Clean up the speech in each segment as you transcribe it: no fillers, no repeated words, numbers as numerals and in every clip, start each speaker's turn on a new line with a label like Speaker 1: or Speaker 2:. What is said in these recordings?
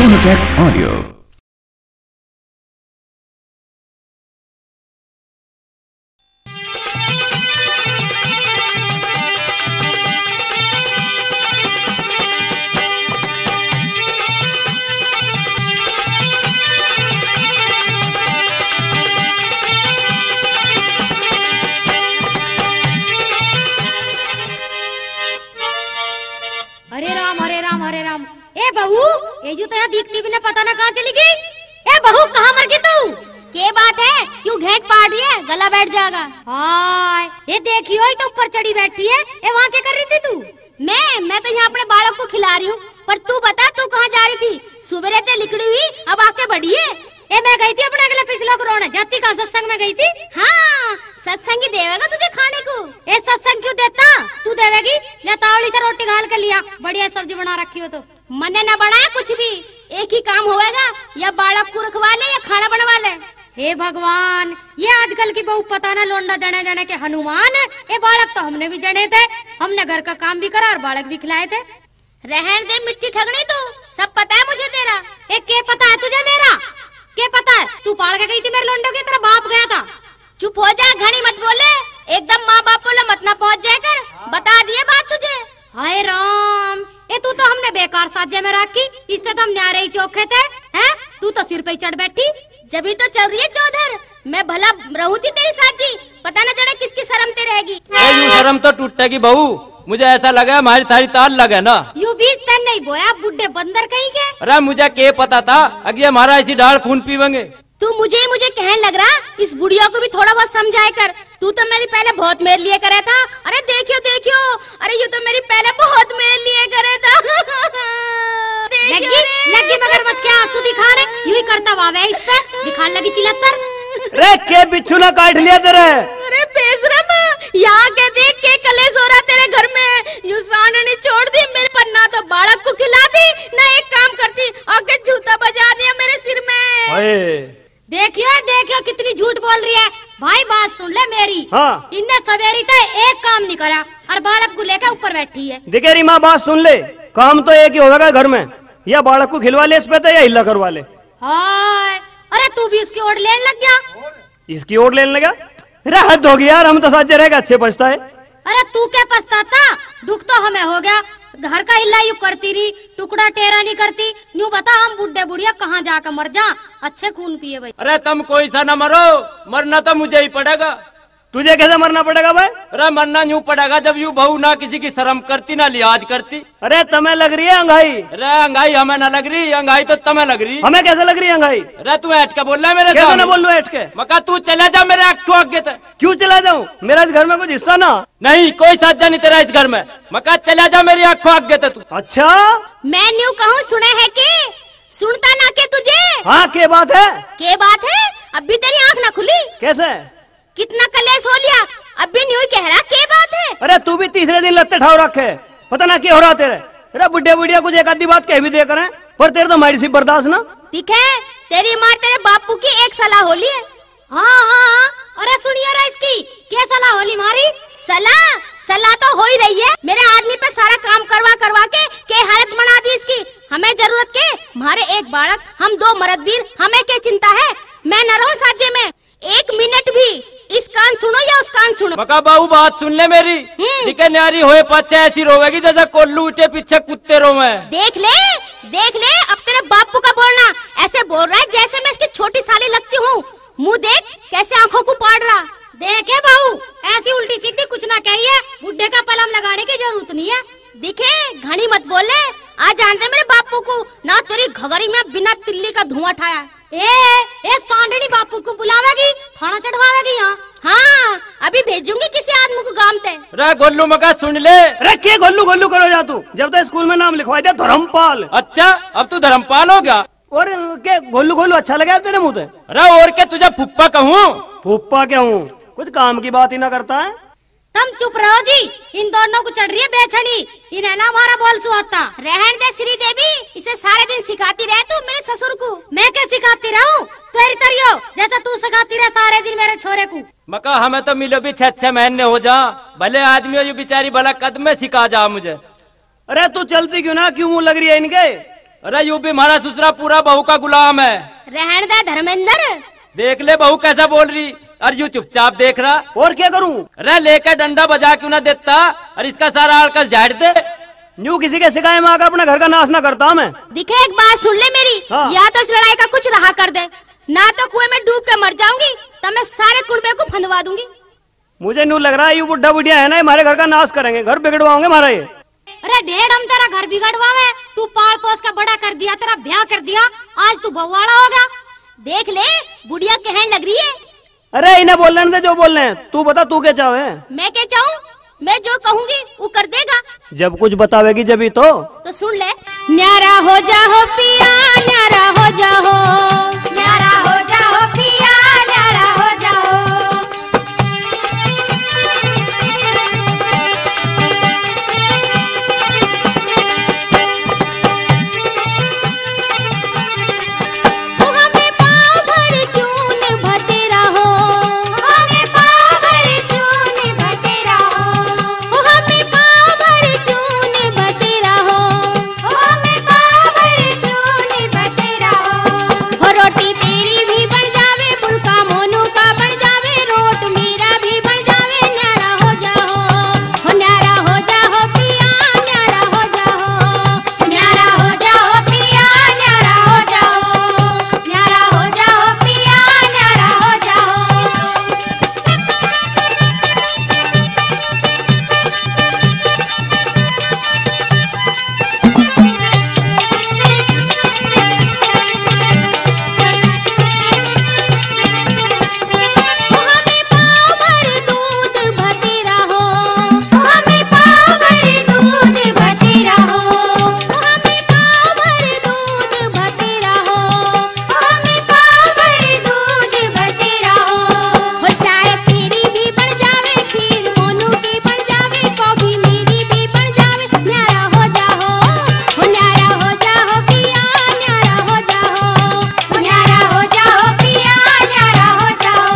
Speaker 1: Sonatech Audio.
Speaker 2: हरे राम हरे राम हरे राम। ए बहू, ये जो तो यहाँ दिखती भी ना, पता ना कहाँ चली गई। ए बहू, कहाँ मर गई तू? क्या बात है, क्यों घेट पाड़ रही है? गला बैठ जाएगा। हाय, ये देखियो, तो ऊपर चढ़ी बैठी है। ए वहाँ क्या कर रही थी तू? मैं तो यहाँ अपने बालक को खिला रही हूँ। पर तू बता, तू कहाँ जा रही थी? सुबह से लिकड़ी हुई, अब आके बढ़ी है। ए मैं गई थी अपने अगले पिछला कोरोना जाति का सत्संग में गई थी। हाँ, सत्संग ही देवेगा तुझे खाने को। ए सत्संग क्यों देता? तू देवेगी या तावड़ी से रोटी घाल के लिया, बढ़िया सब्जी बना रखी हो तो। मने न बनाया कुछ भी, एक ही काम होएगा, या बालक को रखवा ले या खाना बनवा ले। हे भगवान, ये आजकल की बहू पता ना लोंडा जने जने के हनुमान है। ये बालक तो हमने भी जने थे, हमने घर का काम भी करा और बालक भी खिलाए थे। रहन दे मिट्टी ठगनी, तू सब पता है मुझे तेरा। एक के पता है तुझे मेरा? क्या पता है? तू पाल के गई थी मेरे लोंडो की, तेरा बाप गया था। चुप हो जा, घनी मत बोले, एकदम माँ बाप बोले मत ना पहुँच जाए कर। बता दिए बात तुझे। हाय राम, ये तू तो हमने बेकार साजे में रखी, इससे तो हम न्यारे ही चौखे थे। हैं? तू तो सिर पे चढ़ बैठी, जब तो चल रही है चौधर। मैं भला रहूं थी तेरी साजी, पता न चले किसकी शर्म ते रहेगी।
Speaker 3: यूं शर्म तो टूटेगी बहू, मुझे ऐसा लगा हमारी थारी ताल लगे ना।
Speaker 2: यू बीच तन नहीं बोया, बुड्ढे बंदर कहीं के।
Speaker 3: अरे मुझे क्या पता था अगे हमारा इसी डाल खून पीवेंगे।
Speaker 2: तू मुझे कहने लग रहा, इस बुढ़िया को भी थोड़ा बहुत समझाए कर। तू तो मेरी पहले बहुत मेल लिए करे था। अरे देखियो देखियो, अरे ये तो मेरी पहले बहुत मेल लिए करे था। लगी मगरमच्छ के आंसू दिखा रहे, यूं ही करता वावे इस पे, दिखाने लगी चिलत्तर।
Speaker 3: अरे के बिच्छू ने काट लिया तेरे।
Speaker 2: अरे बेशरम, यहाँ के देख के कलेश हो रहा तेरे घर में। यू साननी छोड़ दी मेरे पर, ना तो बालक को खिला दी, ना एक काम करती, आके जूता बजा दिया मेरे सिर में। देखियो देखियो कितनी झूठ बोल रही है। भाई बात सुन ले मेरी।
Speaker 3: हाँ।
Speaker 2: इनने सवेरी तक एक काम नहीं करा और बालक को लेकर ऊपर बैठी है।
Speaker 3: दिखेरी माँ बात सुन ले, काम तो एक ही होगा घर में, या बालक को खिलवा ले इस पे, या हिला करवा ले।
Speaker 2: हाय, अरे तू भी इसकी ओर लेने लग गया।
Speaker 3: इसकी ओर लेने लगा? अरे हद होगी यार, हम तो साथ रहेगा अच्छे पछता है।
Speaker 2: अरे तू क्या पछताता? दुख तो हमें हो गया, घर का हिला यू करती रही, टुकड़ा टेरा नहीं करती। न्यू बता, हम बुढ़े बुढ़िया कहाँ जाकर मर जा, अच्छे खून पिए भाई।
Speaker 3: अरे तुम कोई सा न मरो, मरना तो मुझे ही पड़ेगा। तुझे कैसे मरना पड़ेगा भाई? अरे मरना यूं पड़ेगा जब यूं बहू ना किसी की शर्म करती ना लिहाज करती। अरे तुम्हें लग रही है अंगाई? अरे अंगाई हमें ना लग रही, अंगाई तो तुम्हें लग रही। हमें कैसे लग रही है अंगाई? अरे तू ऐट के बोल रहा है मेरे सामने। बोल रहा ऐट के? मका तू चला जा मेरे आंखों आगे तक। क्यों चला जाऊं? मेरा इस घर में कुछ हिस्सा ना? नहीं, कोई साझा नहीं तेरा इस घर में। मका चला जा मेरी आंखों आगे तक तू। अच्छा,
Speaker 2: मैं न्यू कहूँ सुने है के? सुनता ना के तुझे?
Speaker 3: हाँ, के बात है?
Speaker 2: के बात है? अभी तेरी आँख ना खुली?
Speaker 3: कैसे?
Speaker 2: कितना कलेश हो लिया, अभी न्यू कह रहा के बात है?
Speaker 3: अरे तू भी तीसरे दिन लत्ते ठाव रखे, पता ना क्या हो रहा तेरे। अरे बुढ़े बुढ़िया कुछ एक आधी बात कह भी दे करें, पर तेरे तो मारी सी बर्दाश्त ना।
Speaker 2: ठीक है, तेरी माँ तेरे बापू की एक सलाह होली है। हाँ हाँ, अरे सुनिए रहा इसकी क्या सलाह होली मारी? सलाह तो हो ही रही है। मेरे आदमी पे सारा काम करवा के हालत बना दी इसकी। हमें जरूरत के हमारे एक बालक, हम दो मर्दवीर, हमें क्या चिंता है? मैं न रहूं साजे में एक मिनट भी। इस कान सुनो या उस कान सुनो। मका बाबू बात सुन ले मेरी, निके न्यारी होए पच्चे ऐसी रोवेगी जैसे कोल्लू उठे पीछे कुत्ते रोवे। देख ले अब तेरे बापू का बोलना ऐसे बोल रहा है जैसे मैं इसकी छोटी साली लगती हूँ। मुँह देख कैसे आंखों को पाड़ रहा। देखे बहू, ऐसी उल्टी सीधी कुछ ना कहिए, बुढ़े का पलम लगाने की जरूरत नहीं है। दिखे घनी मत बोले, आज जानते मेरे बापू को ना, तेरी घगरी में बिना तिल्ली का धुआं उठाया। ए सांडनी बापू को बुलावेगी, थाना चढ़वावेगी यहाँ। हाँ, अभी भेजूंगी किसी आदमी को गांव ते। रे गोल्लू मका सुन ले। अरे के गोल्लू गोल्लू करो जा तू, जब तक स्कूल में नाम लिखवाई दे धर्मपाल। अच्छा, अब तू धर्मपाल हो गया? और के गोल्लू गोल्लू अच्छा लगा तेरे मुँह पे? अरे और के तुझे फुप्पा कहूँ? फुप्पा क्या हूँ, कुछ काम की बात ही ना करता है। तुम चुप रहो जी, इन दोनों को चढ़ रही है बेचैनी, इन्हें ना हमारा बोल सुहाता। रहन दे श्री देवी, इसे सारे दिन सिखाती रहे तू मेरे ससुर को। मैं क्या सिखाती रहूं? तेरी तरियो जैसा तू सिखाती रहे सारे दिन मेरे छोरे को। मका हमें तो मिलो भी 6 महीने हो जा, भले आदमी बेचारी भला कद में सिखा जा मुझे। अरे तू चलती क्यों ना, क्यों मुँह लग रही है इनके?
Speaker 3: अरे यू भी हमारा ससुरा पूरा बहू का गुलाम है।
Speaker 2: रहन दे धर्मेंद्र।
Speaker 3: देख ले बहू कैसा बोल रही, और यू चुपचाप देख रहा।
Speaker 1: और क्या करूं?
Speaker 3: अरे लेकर डंडा बजा क्यों ना देता, और इसका सारा हड़कस झाड़ दे।
Speaker 1: न्यू किसी के शिकायत में आकर अपना घर का नाश ना करता मैं।
Speaker 2: दिखे एक बात सुन ले मेरी।
Speaker 1: हाँ।
Speaker 2: या तो इस लड़ाई का कुछ रहा कर दे, ना तो कुएं में डूब के मर जाऊंगी, तब मैं सारे कुनबे को फंदवा दूंगी।
Speaker 1: मुझे न्यू लग रहा है ये बुढ़ा बुढ़िया है ना, हमारे घर का नाश करेंगे, घर बिगड़वाओगे हमारा ये।
Speaker 2: अरे ढेर हम तेरा घर बिगड़वावे, तू पाल पोस का बड़ा कर दिया, तेरा ब्याह कर दिया, आज तू बवाड़ा होगा। देख ले बुढ़िया कहने लग रही है।
Speaker 1: अरे इन्हें बोलने दे जो बोल रहे हैं, तू बता तू क्या चाहे?
Speaker 2: मैं क्या चाहूँ? मैं जो कहूँगी वो कर देगा।
Speaker 1: जब कुछ बतावेगी जब
Speaker 2: तो सुन ले। न्यारा हो जाओ पिया, न्यारा हो जाओ, न्यारा हो जाओ पिया, न्यारा हो जाओ। हमें पाँव भर चून भतेरा हो, हमें पाँव भर चून भतेरा हो, हमें पाँव भर चून भतेरा हो, हमें पाँव भर चून भतेरा हो। रोटी तेरी भी बन जावे, पुड़का मोनू का बन जावे, रोट मेरा भी बन जावे, न्यारा हो जाओ, हो न्यारा हो जाओ पिया, न्यारा हो जाओ, न्यारा हो जाओ पिया, न्यारा हो जाओ, न्यारा हो जाओ पिया, न्यारा हो जाओ। हमें पाँव भर दूध भतेरा हो, हमें पाँव भर दूध भतेरा हो, हमें पाँव भर दूध भतेरा हो, हमें पाँव भर दूध भतेरा हो। चाय तेरी भी बन जावे, खीर मोनू की बन जावे, कॉफी मेरी भी बन जावे, न्यारा हो जाओ, हो न्यारा हो जाओ पिया, न्यारा हो जाओ, हो न्यारा हो जाओ पिया, न्यारा हो जाओ,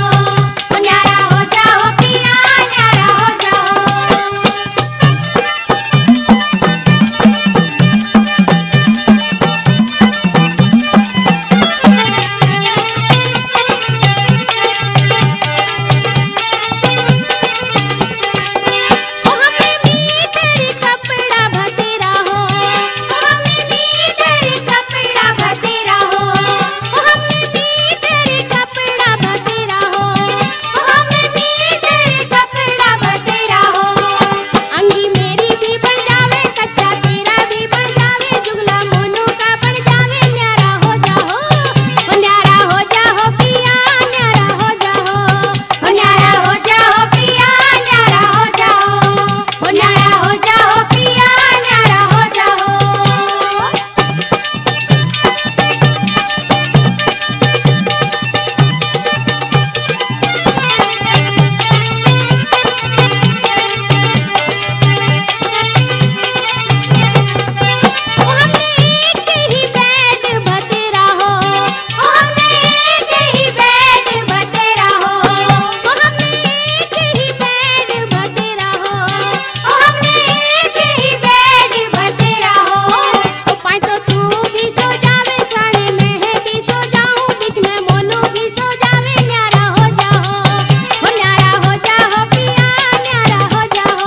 Speaker 2: हो न्यारा हो जाओ पिया, न्यारा हो जाओ। हमें मीटर कपड़ा भतेरा हो, हमें मीटर कपड़ा भतेरा हो, हमें मीटर कपड़ा भतेरा हो, हमें मीटर कपड़ा भतेरा हो। अंगी मेरी भी बन जावे, कच्चा तेरा भी बन जावे, जुगला मोनू का बन जावे, न्यारा हो जाओ, हो न्यारा हो जाओ पिया, न्यारा हो जाओ, हो न्यारा हो जाओ पिया, न्यारा हो जाओ, हो न्यारा हो जाओ पिया, न्यारा हो जाओ। हमें एक ही बेड भतेरा हो, हमें एक ही बेड भतेरा हो, हमें एक ही बेड भतेरा हो, हमें एक ही बेड भतेरा हो। पाँच तो तू भी सो जावे, साले मैं भी सो जाऊं, बीच में मोनू भी सो जावे, न्यारा हो जाओ, हो न्यारा हो जाओ पिया, न्यारा हो जाओ,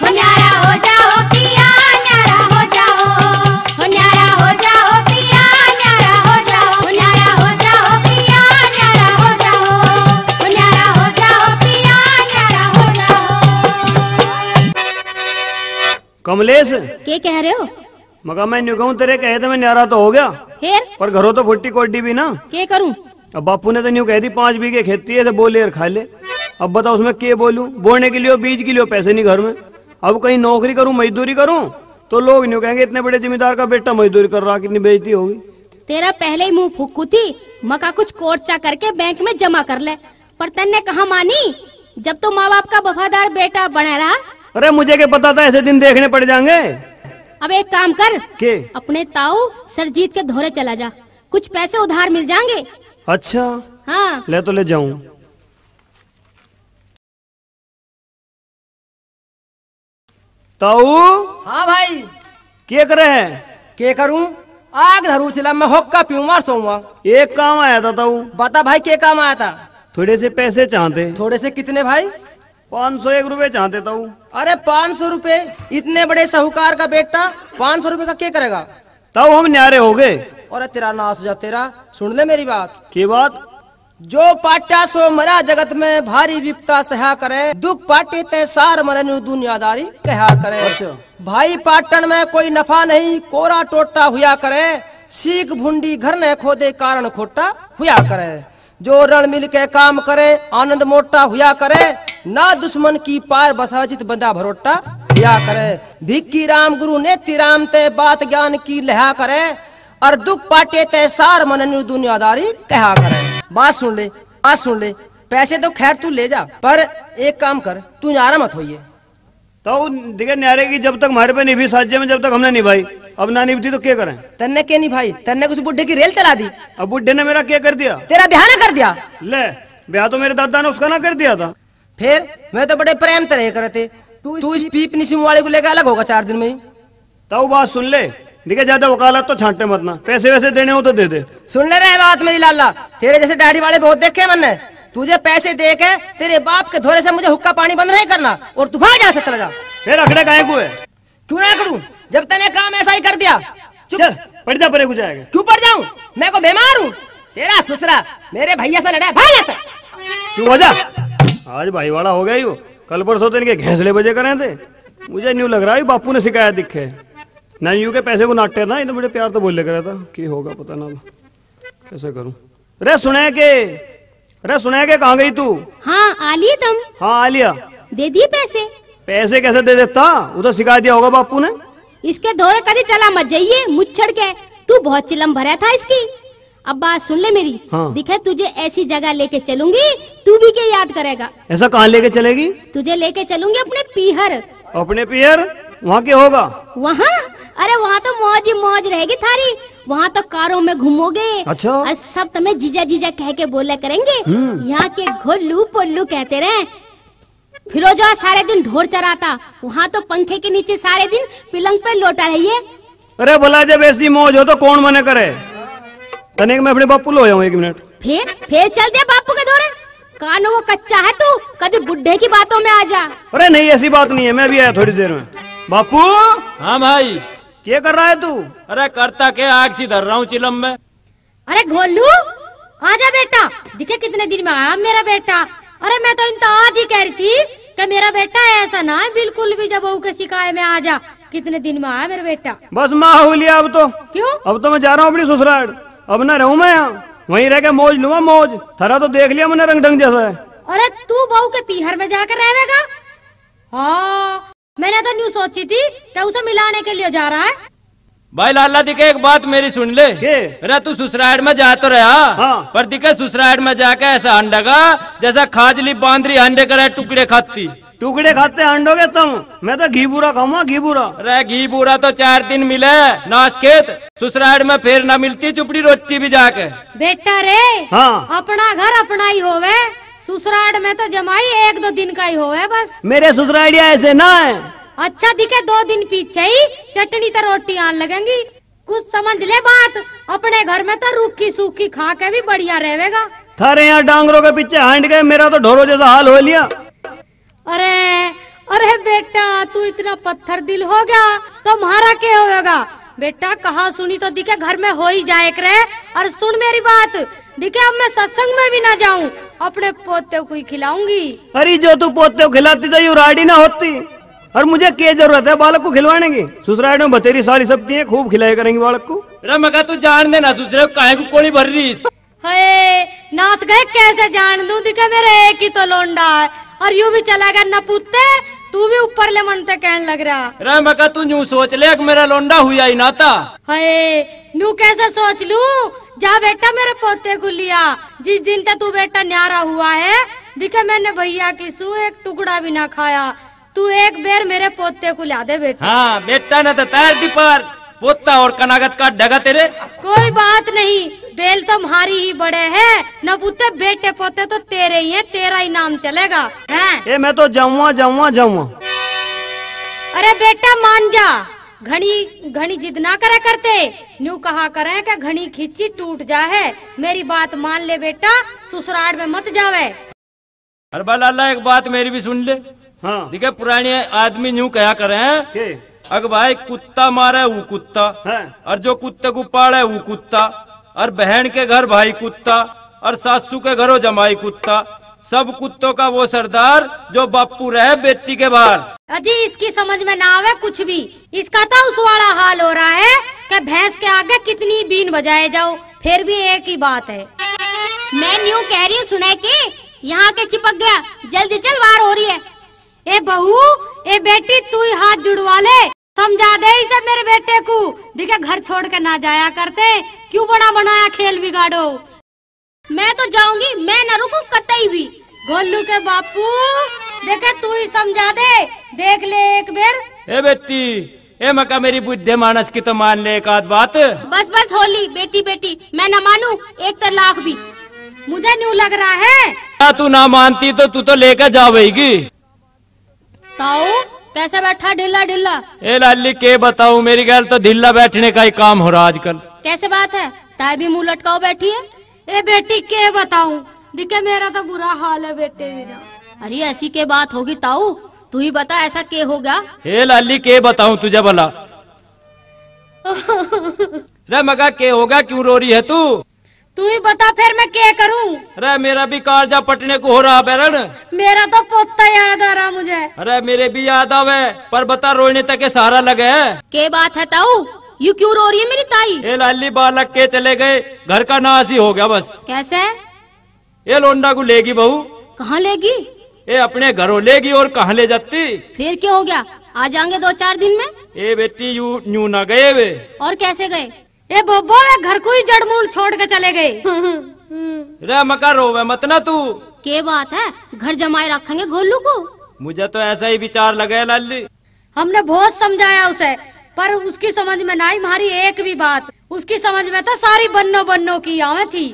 Speaker 2: हो न्यारा हो जाओ पिया, न्यारा हो जाओ, हो न्यारा हो जाओ पिया, न्यारा हो जाओ, हो न्यारा हो जाओ पिया, न्यारा हो जाओ, हो न्यारा हो जाओ पिया, न्यारा हो जाओ।
Speaker 1: कमलेश
Speaker 2: के कह रहे हो?
Speaker 1: मगर मैं न्यू कहूँ तेरे कहे तो मैं न्यारा तो हो गया,
Speaker 2: फिर
Speaker 1: पर घरों तो फुट्टी कोड्डी भी ना।
Speaker 2: के करूं?
Speaker 1: अब बापू ने तो न्यू कह दी 5 बीघे खेती है, तो बोले यार खा ले। अब बताओ उसमें के बोलूं, बोने के लिए बीज के लिए पैसे नहीं घर में। अब कहीं नौकरी करूं, मजदूरी करूं, तो लोग न्यू कहेंगे इतने बड़े जिम्मेदार का बेटा मजदूरी कर रहा, कितनी बेइज्जती होगी।
Speaker 2: तेरा पहले ही मुंह फुक्कू थी, मका कुछ कोर्चा करके बैंक में जमा कर ले, पर तन्ने कहा मानी, जब तो माँ बाप का वफादार बेटा बना रहा।
Speaker 1: अरे मुझे क्या पता था ऐसे दिन देखने पड़ जाएंगे।
Speaker 2: अब एक काम कर,
Speaker 1: के?
Speaker 2: अपने ताऊ सरजीत के धोरे चला जा, कुछ पैसे उधार मिल जाएंगे।
Speaker 1: अच्छा
Speaker 2: हाँ
Speaker 1: ले तो ले जाऊं। ताऊ
Speaker 4: हाँ भाई,
Speaker 1: क्या करे है?
Speaker 4: के करूं? आग धरू चिलम में हुक्का पीऊंगा और सोऊंगा।
Speaker 1: एक काम आया था ताऊ।
Speaker 4: बता भाई क्या काम आया था?
Speaker 1: थोड़े से पैसे चाहते।
Speaker 4: थोड़े से कितने भाई?
Speaker 1: 501 रुपए चाहते ताऊ।
Speaker 4: अरे 500 रुपए? इतने बड़े साहूकार का बेटा 500 रुपए का क्या करेगा?
Speaker 1: ताऊ हम न्यारे हो गए।
Speaker 4: और तेरा नाश हो जा तेरा। सुन ले मेरी बात।
Speaker 1: की बात?
Speaker 4: जो पाट्या सो मरा जगत में भारी विपता सहा करे, दुख पाटे ते सार मरनु दुनियादारी कहा करे।
Speaker 1: अच्छा।
Speaker 4: भाई पाटन में कोई नफा नहीं, कोरा टोटा हुआ करे, सीख भुंडी घर न खोदे कारण खोटा हुआ करे। जो रण मिल के काम करे आनंद मोटा हुआ करे, ना दुश्मन की पार बसा जित बंदा भरोटा हुआ करे। भिक्की राम गुरु नेति राम ते बात ज्ञान की लहा करे, और दुख पाटे ते सार मननु दुनियादारी कहा करे। बात सुन ले, बात सुन ले। पैसे तो खैर तू ले जा, पर एक काम कर, तू न्यारा मत होइए।
Speaker 1: ताऊ दिखे न्यारे की जब तक हमारे पे निभी साज्य में, जब तक हमने निभाई, अब ना निभती तो क्या करें?
Speaker 4: तन्ने के नहीं भाई, तन्ने कुछ बुढ़े की रेल चला दी।
Speaker 1: अब बुढ़े ने मेरा क्या कर दिया?
Speaker 4: तेरा ब्याह ना कर दिया?
Speaker 1: ले ब्याह तो मेरे दादा ने उसका ना कर दिया था।
Speaker 4: फिर मैं तो बड़े प्रेम तरह करते। तू इस पीप निशिम वाले को लेकर अलग होगा 4 दिन में ही।
Speaker 1: ताऊ बात सुन ले, दिखे ज्यादा वकालत तो छांटे मत ना, पैसे वैसे देने हो तो दे दे।
Speaker 4: सुन ले रहे बात मेरी लाला, तेरे जैसे दाढ़ी वाले बहुत देखे मैंने। तुझे पैसे दे के तेरे बाप के धोरे से मुझे हुक्का पानी बंद नहीं करना, और तू भाग जा से चला जा।
Speaker 1: फिर अखड़े काहे को है?
Speaker 4: क्यों ना करूं, जब तने काम ऐसा ही कर दिया।
Speaker 1: चल पड़ जा, परे को जाएगा।
Speaker 4: क्यों पड़ जाऊं? मैं को बीमार हूँ? तेरा ससुरा मेरे भैया से लड़ा, भाग जाता।
Speaker 1: चुप हो जा। आज भाई वाला हो गया ही वो, कल परसों तो इनके घैंसले बजे करे थे। मुझे न्यू लग रहा है बापू ने शिकायत दिखे ना, यू के पैसे को नाटते ना, इतने बड़े प्यार तो बोल लेकर था कि होगा पता ना कैसे करूं। रे सुने के कहाँ गई तू?
Speaker 2: हाँ आ लिए तुम?
Speaker 1: हाँ आ लिया।
Speaker 2: दे दिए पैसे?
Speaker 1: पैसे कैसे दे देता, वो तो सिखा दिया होगा बापू ने।
Speaker 2: इसके धोरे कभी चला मत जाइए, मुच्छड़ के। तू बहुत चिलम भरा था इसकी। अब बात सुन ले मेरी।
Speaker 1: हाँ।
Speaker 2: दिखे तुझे ऐसी जगह लेके चलूंगी, तू भी क्या याद करेगा।
Speaker 1: ऐसा कहाँ लेके चलेगी?
Speaker 2: तुझे लेके चलूंगी अपने पीहर।
Speaker 1: अपने पीहर? वहाँ क्या होगा?
Speaker 2: वहाँ? अरे वहाँ तो मौज ही मौज रहेगी थारी। वहाँ तो कारों में घूमोगे।
Speaker 1: अच्छा।
Speaker 2: और सब तुम्हें जीजा जीजा कह के बोला करेंगे। यहाँ के घोलू पोल्लू कहते रहे। फिरोजा सारे दिन ढोर चराता, वहाँ तो पंखे के नीचे सारे दिन पिलंग पे लोटा रहिए।
Speaker 1: अरे भला जब ऐसी मौज हो तो कौन मना करे। तनिक मैं अपने बापू लो जाऊँ 1 मिनट।
Speaker 2: फिर चल दे बापू के दौरे। कान वो कच्चा है तू, कभी बुढ़े की बातों में आ जा।
Speaker 1: अरे नहीं ऐसी बात नहीं है, मैं भी आया थोड़ी देर में। बापू।
Speaker 3: हाँ भाई।
Speaker 1: क्या कर रहा है तू?
Speaker 3: अरे करता क्या, आग सी धर रहा हूँ चिलम में।
Speaker 2: अरे घोलू आजा बेटा, दिखे कितने दिन में आया मेरा बेटा। अरे मैं तो इनका आज ही कह रही थी कि मेरा बेटा ऐसा ना है बिल्कुल भी, जब बहू के शिकाय में आ जा। कितने दिन में आया मेरा बेटा।
Speaker 1: बस माँ हो लिया अब तो।
Speaker 2: क्यों?
Speaker 1: अब तो मैं जा रहा हूँ अपनी ससुराल। अब ना रहूँ मैं यहाँ, वहीं रह के मौज लूंगा मौज। थारा तो देख लिया मैंने रंग ढंग जैसा है।
Speaker 2: अरे तू बहू के पीहर में जाकर रहेगा? हाँ मैंने तो न्यू सोची थी कि उसे मिलाने के लिए जा रहा है।
Speaker 3: भाई लाला दिखे एक बात मेरी सुन ले। अरे तू ससुराल में जा तो रहा।
Speaker 1: हाँ।
Speaker 3: पर दिखे ससुराल में जाके ऐसा अंडगा जैसा खाजली बांदरी अंडे करे टुकड़े खाती।
Speaker 1: टुकड़े खाते अंडोगे तुम? मैं तो घी बूरा खाऊंगा, घी बूरा।
Speaker 3: अरे घी बूरा तो 4 दिन मिले नाच खेत, ससुराल में फिर ना मिलती चुपड़ी रोटी भी जाके।
Speaker 2: बेटा रे।
Speaker 1: हाँ।
Speaker 2: अपना घर अपना ही होवे, ससुराल में तो जमाई 1-2 दिन का ही होवे बस।
Speaker 1: मेरे ससुरालिया ऐसे ना है।
Speaker 2: अच्छा दिखे 2 दिन पीछे ही चटनी तो रोटी आन लगेंगी। कुछ समझ ले बात, अपने घर में तो रूखी सूखी खा के भी बढ़िया रहेगा।
Speaker 1: थारे यहाँ डांगरों के पीछे हांड गए, मेरा तो ढोरो जैसा हाल हो लिया।
Speaker 2: अरे बेटा तू इतना पत्थर दिल हो गया तो हमारा क्या होगा बेटा। कहा सुनी तो दिखे घर में हो ही जाए करे। और सुन मेरी बात, दिखे अब मैं सत्संग में भी ना जाऊं, अपने पोते को ही खिलाऊंगी।
Speaker 1: अरे जो तू पोते को खिलाती तो यू राडी ना होती। और मुझे क्या जरूरत है बालक को खिलवाने की? ससुराल में बतेरी साली सबकी है, खूब खिलाया करेंगी बालक को।
Speaker 3: अरे मगर तू जान दे ना, ससुराल काहे को कोनी भर रही।
Speaker 2: नाच गए कैसे जान दूं, दिखे मेरे एक ही तो लोंडा है। और यूं भी चला गया न पुत्ते, तू भी ऊपर ले मन से कहने लग रहा।
Speaker 3: अरे मगर तू यूं सोच ले मेरा लोंडा हुआ ही ना था।
Speaker 2: नू कैसे सोच लूं? जा बेटा मेरे पोते को लिया। जिस दिन तक तू बेटा न्यारा हुआ है, दिखे मैंने भैया की सू एक टुकड़ा भी ना खाया। तू एक बेर मेरे पोते को ला दे बेटा।
Speaker 3: हाँ बेटा न तो तैर दी पर पोता और कनागत का डगा तेरे।
Speaker 2: कोई बात नहीं, बेल तो हमारी ही बड़े हैं न पुत्ते, बेटे पोते तो तेरे ही हैं, तेरा ही नाम चलेगा है।
Speaker 1: मैं तो जाऊंगा।
Speaker 2: अरे बेटा मान जा, घनी घनी जिद ना करे करते, न्यू कहा करे कि घनी खिंची टूट जाए। मेरी बात मान ले बेटा, ससुराल में मत जावे।
Speaker 3: अरे बा लाला एक बात मेरी भी सुन ले।
Speaker 1: हाँ
Speaker 3: देखिए पुराने आदमी न्यू कहा करे हैं, अगर भाई कुत्ता मारे वो कुत्ता
Speaker 1: है,
Speaker 3: और जो कुत्ते को पाले वो कुत्ता, और बहन के घर भाई कुत्ता, और सासू के घरों जमाई कुत्ता, सब कुत्तों का वो सरदार जो बापू रहे बेटी के बाहर।
Speaker 2: अजी इसकी समझ में ना आवे कुछ भी। इसका तो उस वाला हाल हो रहा है कि भैंस के आगे कितनी बीन बजाए जाओ, फिर भी एक ही बात है।
Speaker 5: मैं न्यू कह रही हूँ, सुने के यहाँ के चिपक गया, जल्दी चल वार हो रही है।
Speaker 2: ए बहू, ए बेटी, तू ही हाथ जुड़वा ले, समझा दे इसे मेरे बेटे को। देखे घर छोड़ के ना जाया करते, क्यों बड़ा बनाया खेल बिगाड़ो।
Speaker 5: मैं तो जाऊंगी, मैं न रुकूं कतई भी।
Speaker 2: गोलू के बापू, देखे तू ही समझा दे, देख ले एक बेर।
Speaker 3: ए बेटी, ए मका मेरी बुढ़े मानस की तो मान ले एक आध बात।
Speaker 5: बस बस होली बेटी बेटी, मैं न मानू एक तलाक भी।
Speaker 2: मुझे न्यू लग रहा है।
Speaker 3: तू ना मानती तो तू तो लेकर जावेगी।
Speaker 5: ताऊ कैसे बैठा ढिल्ला ढिल्ला?
Speaker 3: ए लाली के बताऊं, मेरी गैल तो ढिल्ला बैठने का ही काम हो रहा आजकल।
Speaker 5: कैसे बात है, ताई भी मुंह लटकाओ बैठी है।
Speaker 2: ए बेटी के बताऊं, दिखे मेरा तो बुरा हाल है बेटे मेरा।
Speaker 5: अरे ऐसी के बात होगी ताऊ, तू ही बता ऐसा के हो गया।
Speaker 3: हे लाली के बताऊं तुझे भला। रे मगा के होगा, क्यों रो रही है तू?
Speaker 2: तू ही बता फिर मैं क्या करूं।
Speaker 3: अरे मेरा भी कालजा पटने को हो रहा बैरन।
Speaker 2: मेरा तो पोता याद आ रहा मुझे।
Speaker 3: अरे मेरे भी याद आवे, पर बता रोने तक के सहारा लगे है।
Speaker 5: के बात है ताऊ, यू क्यों रो रही है मेरी ताई?
Speaker 3: ए लाली बालक के चले गए, घर का नाश ही हो गया बस।
Speaker 5: कैसे?
Speaker 3: ये लोंडा को लेगी बहू।
Speaker 5: कहाँ लेगी?
Speaker 3: ये अपने घरों लेगी, और कहाँ ले जाती?
Speaker 5: फिर क्या हो गया, आ जाएंगे 2-4 दिन में।
Speaker 3: ए बेटी यूं ना गए वे।
Speaker 5: और कैसे गए?
Speaker 2: ए बोबो, घर को ही जड़मूल छोड़ के चले गए।
Speaker 3: रे मका रोवे मत ना तू।
Speaker 5: के बात है, घर जमाए रखेंगे गोलू को?
Speaker 3: मुझे तो ऐसा ही विचार लगे लाली।
Speaker 2: हमने बहुत समझाया उसे, पर उसकी समझ में ना आई हमारी एक भी बात। उसकी समझ में तो सारी बन्नो बन्नो की आवे थी।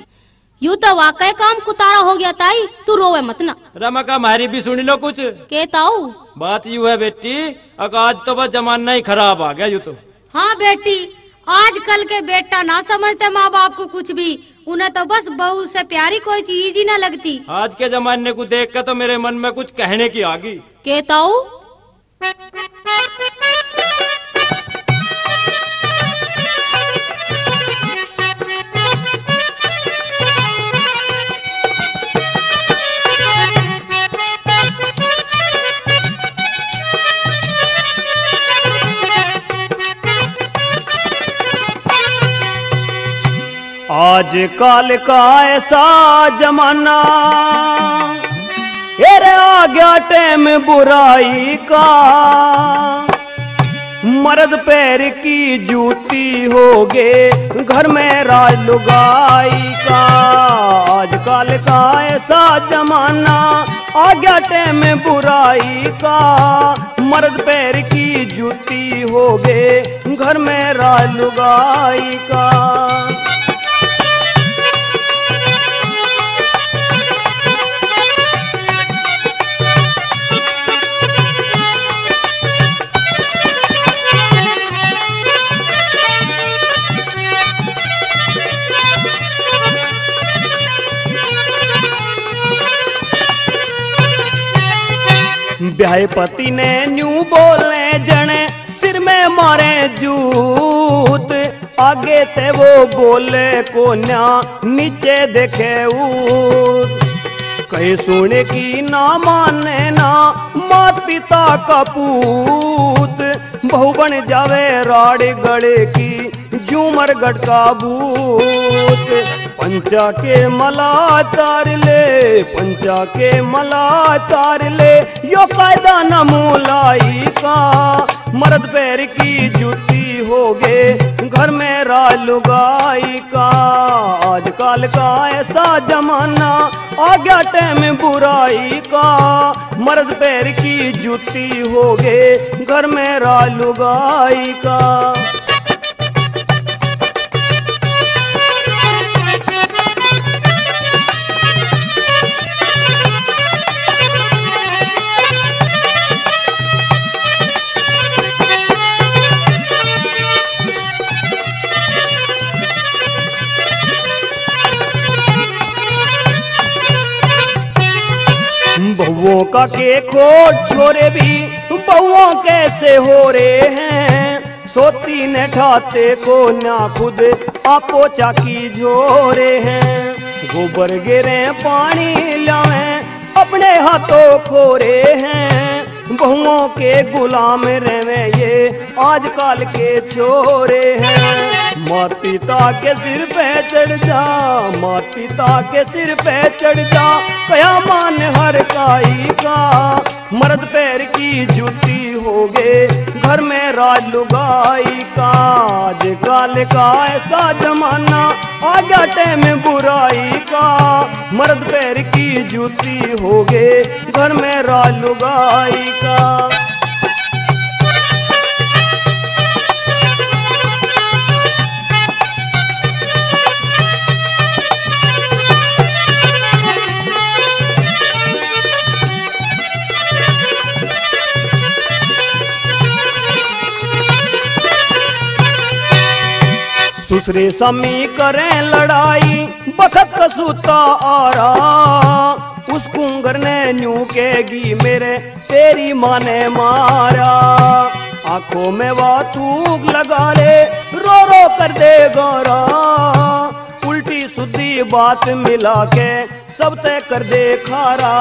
Speaker 5: यू तो वाकई काम कुतारा हो गया ताई, तू रोवे मत ना।
Speaker 3: रमका हमारी भी सुन लो कुछ।
Speaker 5: के ताऊ?
Speaker 3: बात यू है बेटी, आज तो बस जमाना ही खराब आ गया यू तो।
Speaker 2: हाँ बेटी, आजकल के बेटा ना समझते माँ बाप को कुछ भी। उन्हें तो बस बहू से प्यारी कोई चीज ही ना लगती।
Speaker 3: आज के जमाने को देख कर तो मेरे मन में कुछ कहने की आ गई।
Speaker 5: के ताऊ?
Speaker 1: आज काल का ऐसा जमाना, अरे आ गया टाइम बुराई का। मर्द पैर की जूती होगे, घर में राज लुगाई का। आज काल का ऐसा जमाना, आ गया टाइम बुराई का। मर्द पैर की जूती होगे, घर में राज लुगाई का। ब्याह पति ने न्यू बोले जने, सिर में मारे जूत। आगे ते वो बोले कोन्या, नीचे देखे ऊत। कहीं सुने की ना माने ना, मात पिता का पूत। बहू बन जावे राड़ी गड़े की, झूमर गढ़ का भूत। पंचा के मला तार ले, पंचा के मला तार ले, यो कायदा न मोलाई का। मर्द पैर की जूती होगे, घर में राज लुगाई का। आजकल का ऐसा जमाना, आ गया टाइम बुराई का। मर्द पैर की जूती होगे, घर में राज लुगाई का। बहुओं का के खोज छोरे भी बहुओं कैसे हो रहे हैं, सोती ने ठाते को ना खुद आपो चाकी झोरे हैं, गोबर गिरे पानी लाए अपने हाथों खोरे हैं, बहुओं के गुलाम रहे ये आजकल के छोरे हैं। मात पिता के सिर पे चढ़ जा, मात पिता के सिर पे चढ़ जा, कया मान हर काई का, मर्द पैर की जूती हो गए घर में राज लुगाई का, आजकल का ऐसा जमाना आ गया टाइम बुराई का, मर्द पैर की जूती हो गए घर में राज लुगाई का। दूसरे समी करें लड़ाई बखत कसूता आ रहा, उस कुंगर ने न्यू कहेगी मेरे तेरी माँ ने मारा, आंखों में वह तूक लगा ले रो रो कर दे गोरा, उल्टी सुधी बात मिला के सब तय कर दे खारा,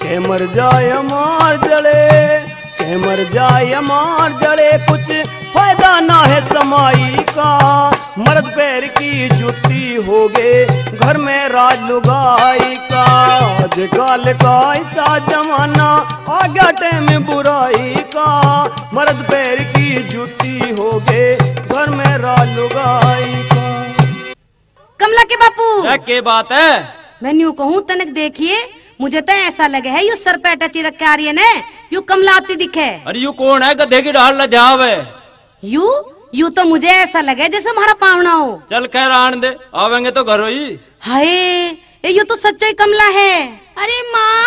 Speaker 1: के मर जाए मार जड़े, के मर जाए मार जड़े, कुछ फायदा ना है समाई का, मर्द पैर की जूती हो गए घर में राज लुगाई का, आजकल का ऐसा जमाना आ गया टाइम बुराई का, मर्द पैर की जूती हो गए घर में राज लुगाई का।
Speaker 5: कमला के बापू
Speaker 3: के बात है?
Speaker 5: मैं यूँ कहूँ तनक देखिए, मुझे तो ऐसा लगे है यू सर पे टची रख के आ रही है ने, यू कमला आती दिखे।
Speaker 3: अरे यू कौन है? गधे की ढाल ल जावे।
Speaker 5: यू तो मुझे ऐसा लगे जैसे हमारा पावना हो।
Speaker 3: चल खैर आन दे, आवेंगे तो घर ही।
Speaker 5: हाय ये तो सच्चा ही कमला है।
Speaker 2: अरे माँ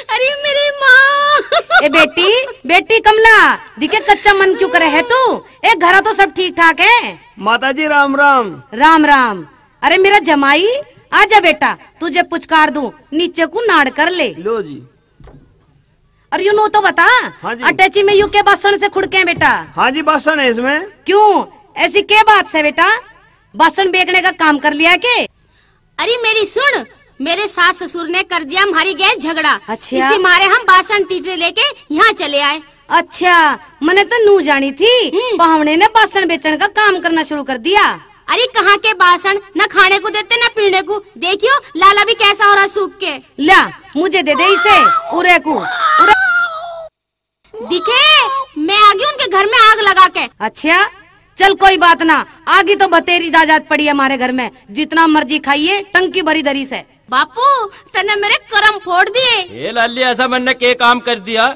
Speaker 2: अरे मेरी माँ।
Speaker 5: ए बेटी कमला दिखे कच्चा मन क्यों करे है तू? एक घर तो सब ठीक ठाक है।
Speaker 1: माता जी राम राम।
Speaker 5: राम राम। अरे मेरा जमाई आजा बेटा, तुझे पुचकार दूं, नीचे को नाड़ कर ले।
Speaker 1: लो जी।
Speaker 5: अरे यू नो तो बता।
Speaker 1: हाँ जी।
Speaker 5: अटैची में यू के बासन से खुड़के हैं बेटा?
Speaker 1: हाँ जी बासन है इसमें।
Speaker 5: क्यों ऐसी क्या बात है बेटा? बासन बेचने का काम कर लिया के?
Speaker 2: अरे मेरी सुन, मेरे सास ससुर ने कर दिया हमारी गैस झगड़ा।
Speaker 5: अच्छा।
Speaker 2: इसी मारे हम बासन टीटे लेके यहाँ चले आए।
Speaker 5: अच्छा मैंने तो नू जानी थी पावने ने बासन बेचने का काम करना शुरू कर दिया।
Speaker 2: अरे कहाँ के बासन, न खाने को देते न पीने को। देखियो लाला भी कैसा हो रहा सूख के।
Speaker 5: ला मुझे दे दे इसे उरे को।
Speaker 2: दिखे मैं आ गई उनके घर में आग लगा के।
Speaker 5: अच्छा चल कोई बात ना, आगी तो बतेरी जायदाद पड़ी है हमारे घर में, जितना मर्जी खाइए टंकी भरी धरी से।
Speaker 2: बापू तन्ने मेरे करम फोड़ दिए।
Speaker 3: ये लाली ऐसा मैंने के काम कर दिया?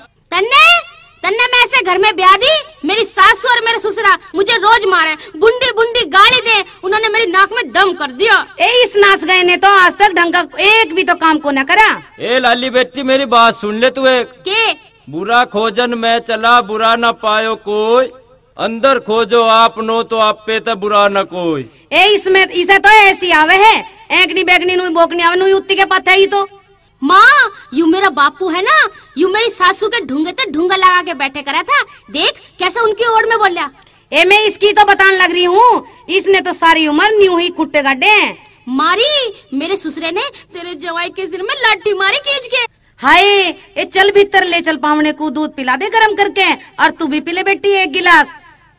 Speaker 2: तन्ने मैं ऐसे घर में ब्याह दी। मेरी सासू और मेरे ससुरा मुझे रोज मारे, बुंडी बुंडी गाली दे, उन्होंने मेरी नाक में दम कर दिया।
Speaker 5: इस नाच गए ने तो आज तक ढंग का एक भी तो काम को न करा।
Speaker 3: ए लाली बेटी मेरी बात सुन ले तू। एक
Speaker 2: के
Speaker 3: बुरा खोजन में चला बुरा न पायो कोई, अंदर खोजो आपनो तो आप पे तो बुरा न कोई।
Speaker 5: इसमें इसे तो ऐसी आवे है, एकनी बेगनी नु बोकनी आवे नु युक्ति के पास है ही तो।
Speaker 2: माँ यू मेरा बापू है ना, यू मेरी सासू के ढूंगे तो ढूंगा लगा के बैठे करा था। देख कैसे उनकी ओर में बोलिया।
Speaker 5: ए मैं इसकी तो बताने लग रही हूँ, इसने तो सारी उम्र न्यू ही कुट्टे गाड़े हैं।
Speaker 2: मारी मेरे ससुरे ने तेरे जवाई के सिर में लाठी मारी खींच के।
Speaker 5: हाय ए चल भीतर ले चल, पावने को दूध पिला दे गरम करके, और तू भी पिले बेटी एक गिलास।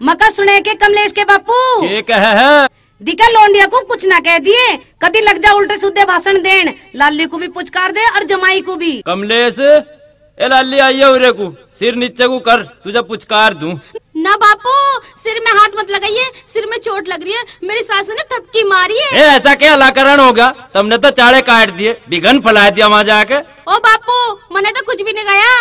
Speaker 5: मका सुने के कमलेश के बापू
Speaker 3: ये कहे है?
Speaker 5: दिखा लोंडिया को कुछ ना कह दिए, कभी लग जा उल्टे सीधे भाषण देन। लाली को भी पुचकार दे और जमाई को भी।
Speaker 3: कमलेश ए लाली आइए उरे को, सिर नीचे को कर, तुझे पुचकार दूं।
Speaker 2: ना बापू सिर में हाथ मत लगाइए, सिर में चोट लग रही है, मेरी सासू ने थपकी मारी है।
Speaker 3: ए ऐसा क्या अलाकरण होगा, तुमने तो चाड़े काट दिए, बिघन फैला दिया वहाँ जाके।
Speaker 2: ओ बापू मैंने तो कुछ भी नहीं गया।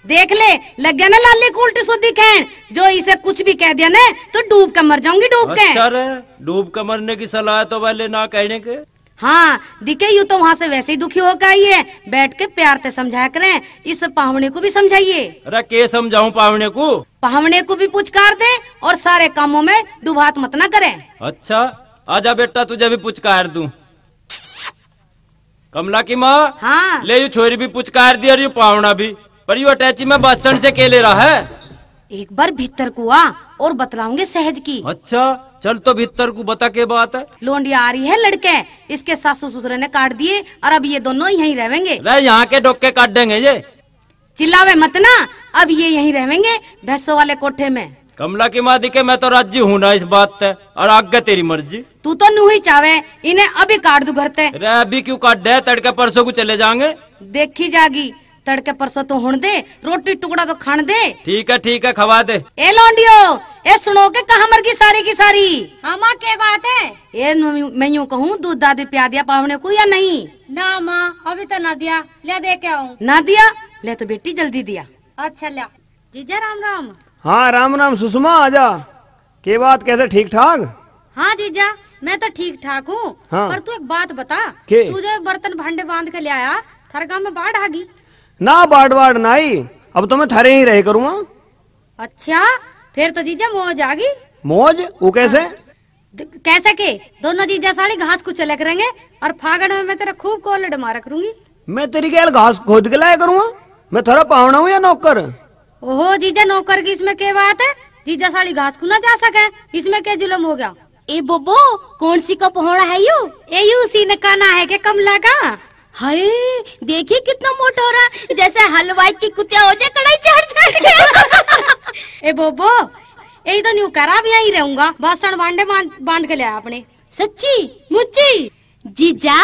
Speaker 5: देख ले लग गया ना लाली को उल्टी सुधी कहन, जो इसे कुछ भी कह दिया ना तो डूब कर मर जाऊंगी डूब के।
Speaker 3: अच्छा रे, डूब कर मरने की सलाह तो वाले ना कहने के।
Speaker 5: हाँ दिखे यू तो वहाँ से वैसे ही दुखी होकर आई है, बैठ के प्यार से समझाया करें, इस पावने को भी समझाइए।
Speaker 3: अरे के समझाऊं पावने को?
Speaker 5: पावने को भी पुचकार दे और सारे कामों में दुभात मत ना करे।
Speaker 3: अच्छा आजा बेटा तुझे भी पुचकार दूं। कमला की माँ।
Speaker 5: हाँ।
Speaker 3: ले यू छोरी भी पुचकार दी और यू पावना भी, पर यू अटैची में बस स्टैंड से के ले रहा है।
Speaker 5: एक बार भीतर को आ और बतलाऊंगे सहज की।
Speaker 3: अच्छा चल तो भीतर को बता के बात है।
Speaker 5: लोंडिया आ रही है लड़के, इसके सासू ससुर ने काट दिए और अब ये दोनों यहीं रहेंगे।
Speaker 3: यहाँ के डोके काट देंगे ये।
Speaker 5: चिल्लावे मत ना, अब ये यहीं रहेंगे भैंसों वाले कोठे में।
Speaker 3: कमला की माँ दिखे मैं तो राजी हूँ ना इस बात से, और आगे तेरी मर्जी।
Speaker 5: तू तो नू ही चावे, इन्हें अभी काट दू घर ते।
Speaker 3: रे अभी क्यों काट दे, तड़के परसों को चले जाएंगे।
Speaker 5: देखी जागी, तड़के परसों तो हुण दे, रोटी टुकड़ा तो खान दे।
Speaker 3: ठीक है खवा दे।
Speaker 5: ए लौंडियो, ए सुनो के कहा मर की सारी।
Speaker 2: हाँ माँ क्या बात है?
Speaker 5: ए मैं यूँ कहूँ दूध दादी पिया दिया पावने को या नहीं?
Speaker 2: ना माँ अभी तो ना दिया, ले दे के आऊँ।
Speaker 5: ना दिया? ले तो बेटी जल्दी दिया।
Speaker 2: अच्छा लिया। जीजा राम राम।
Speaker 1: हाँ राम राम सुषमा, आजा। के बात कैसे, ठीक ठाक?
Speaker 2: हाँ जीजा मैं तो ठीक ठाक हूँ।
Speaker 1: हाँ।
Speaker 2: पर तू एक बात बता,
Speaker 1: के?
Speaker 2: तू जो बर्तन भांडे बांध के ले आया, थारे गाँव में बाढ़ आ गई?
Speaker 1: ना बाढ़ नहीं, अब तो मैं थारे ही रहे करूँगा।
Speaker 2: अच्छा फिर तो जीजा मौज आ गई।
Speaker 1: मौज? वो कैसे?
Speaker 2: कैसे के? दोनों जीजा साली घास को चले करेंगे और फागड़ में मैं तेरा खूब कोल्ड मारा करूंगी।
Speaker 1: मैं तेरी क्या घास खोद के लाया करूँगा? मैं थोड़ा पावना हूँ या नौकर?
Speaker 2: ओहो जीजा नौकर की इसमें क्या बात है? जीजा साली घास को ना जा सके, इसमें क्या जुलम हो गया? ए बोबो कौन सी का पहोड़ा है यू?
Speaker 5: यू सी ने काना है के कमला का?
Speaker 2: हाय देखिए कितना मोटा हो रहा है, जैसे हलवाई की कुतिया हो जाए कढ़ाई चाट के।
Speaker 5: ए बोबो यही तो न्यू करा, भी यही रहूंगा। बासन भांडे बांध के ले आया अपने।
Speaker 2: सच्ची मुच्ची? जीजा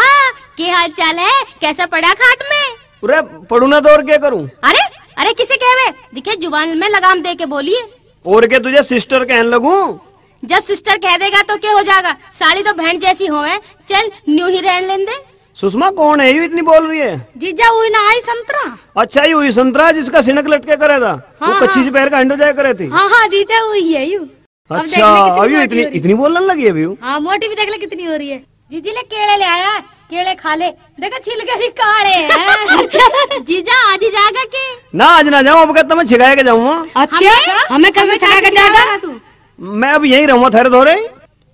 Speaker 2: क्या हाल चाल है, कैसा पड़ा खाट में?
Speaker 1: अरे पढ़ू ना तो और क्या करूँ?
Speaker 2: अरे अरे किसे कहवे, दिखे जुबान में लगाम दे के बोलिए।
Speaker 1: और क्या तुझे सिस्टर कहने लगूं?
Speaker 2: जब सिस्टर कह देगा तो क्या हो जाएगा, साली तो बहन जैसी होवे, चल न्यू ही रहने लें दे।
Speaker 1: सुषमा कौन है यू इतनी बोल रही है?
Speaker 2: जीजा हुई ना आई संतरा।
Speaker 1: अच्छा ये हुई संतरा जिसका सिनक लटके करे था, वो कच्ची से पैर का अंडो जाया करे थी।
Speaker 2: हाँ जीजा हुई है यू।
Speaker 1: अच्छा अभी इतनी बोलने लगी अभी?
Speaker 2: हाँ मोटी भी देख ले कितनी हो रही है। जीजी ले केले ले आया, केले खा ले, देखा छिलके भी काले हैं। अच्छा जीजा आज ही जाएगा के? ना
Speaker 1: आज ना जाऊँ, अब कहता मैं छिगाया के जाऊँगा।
Speaker 5: अच्छा हमें कैसे छिगा के जाएगा तू?
Speaker 1: मैं अब यही रहूँगा थारे धोरे।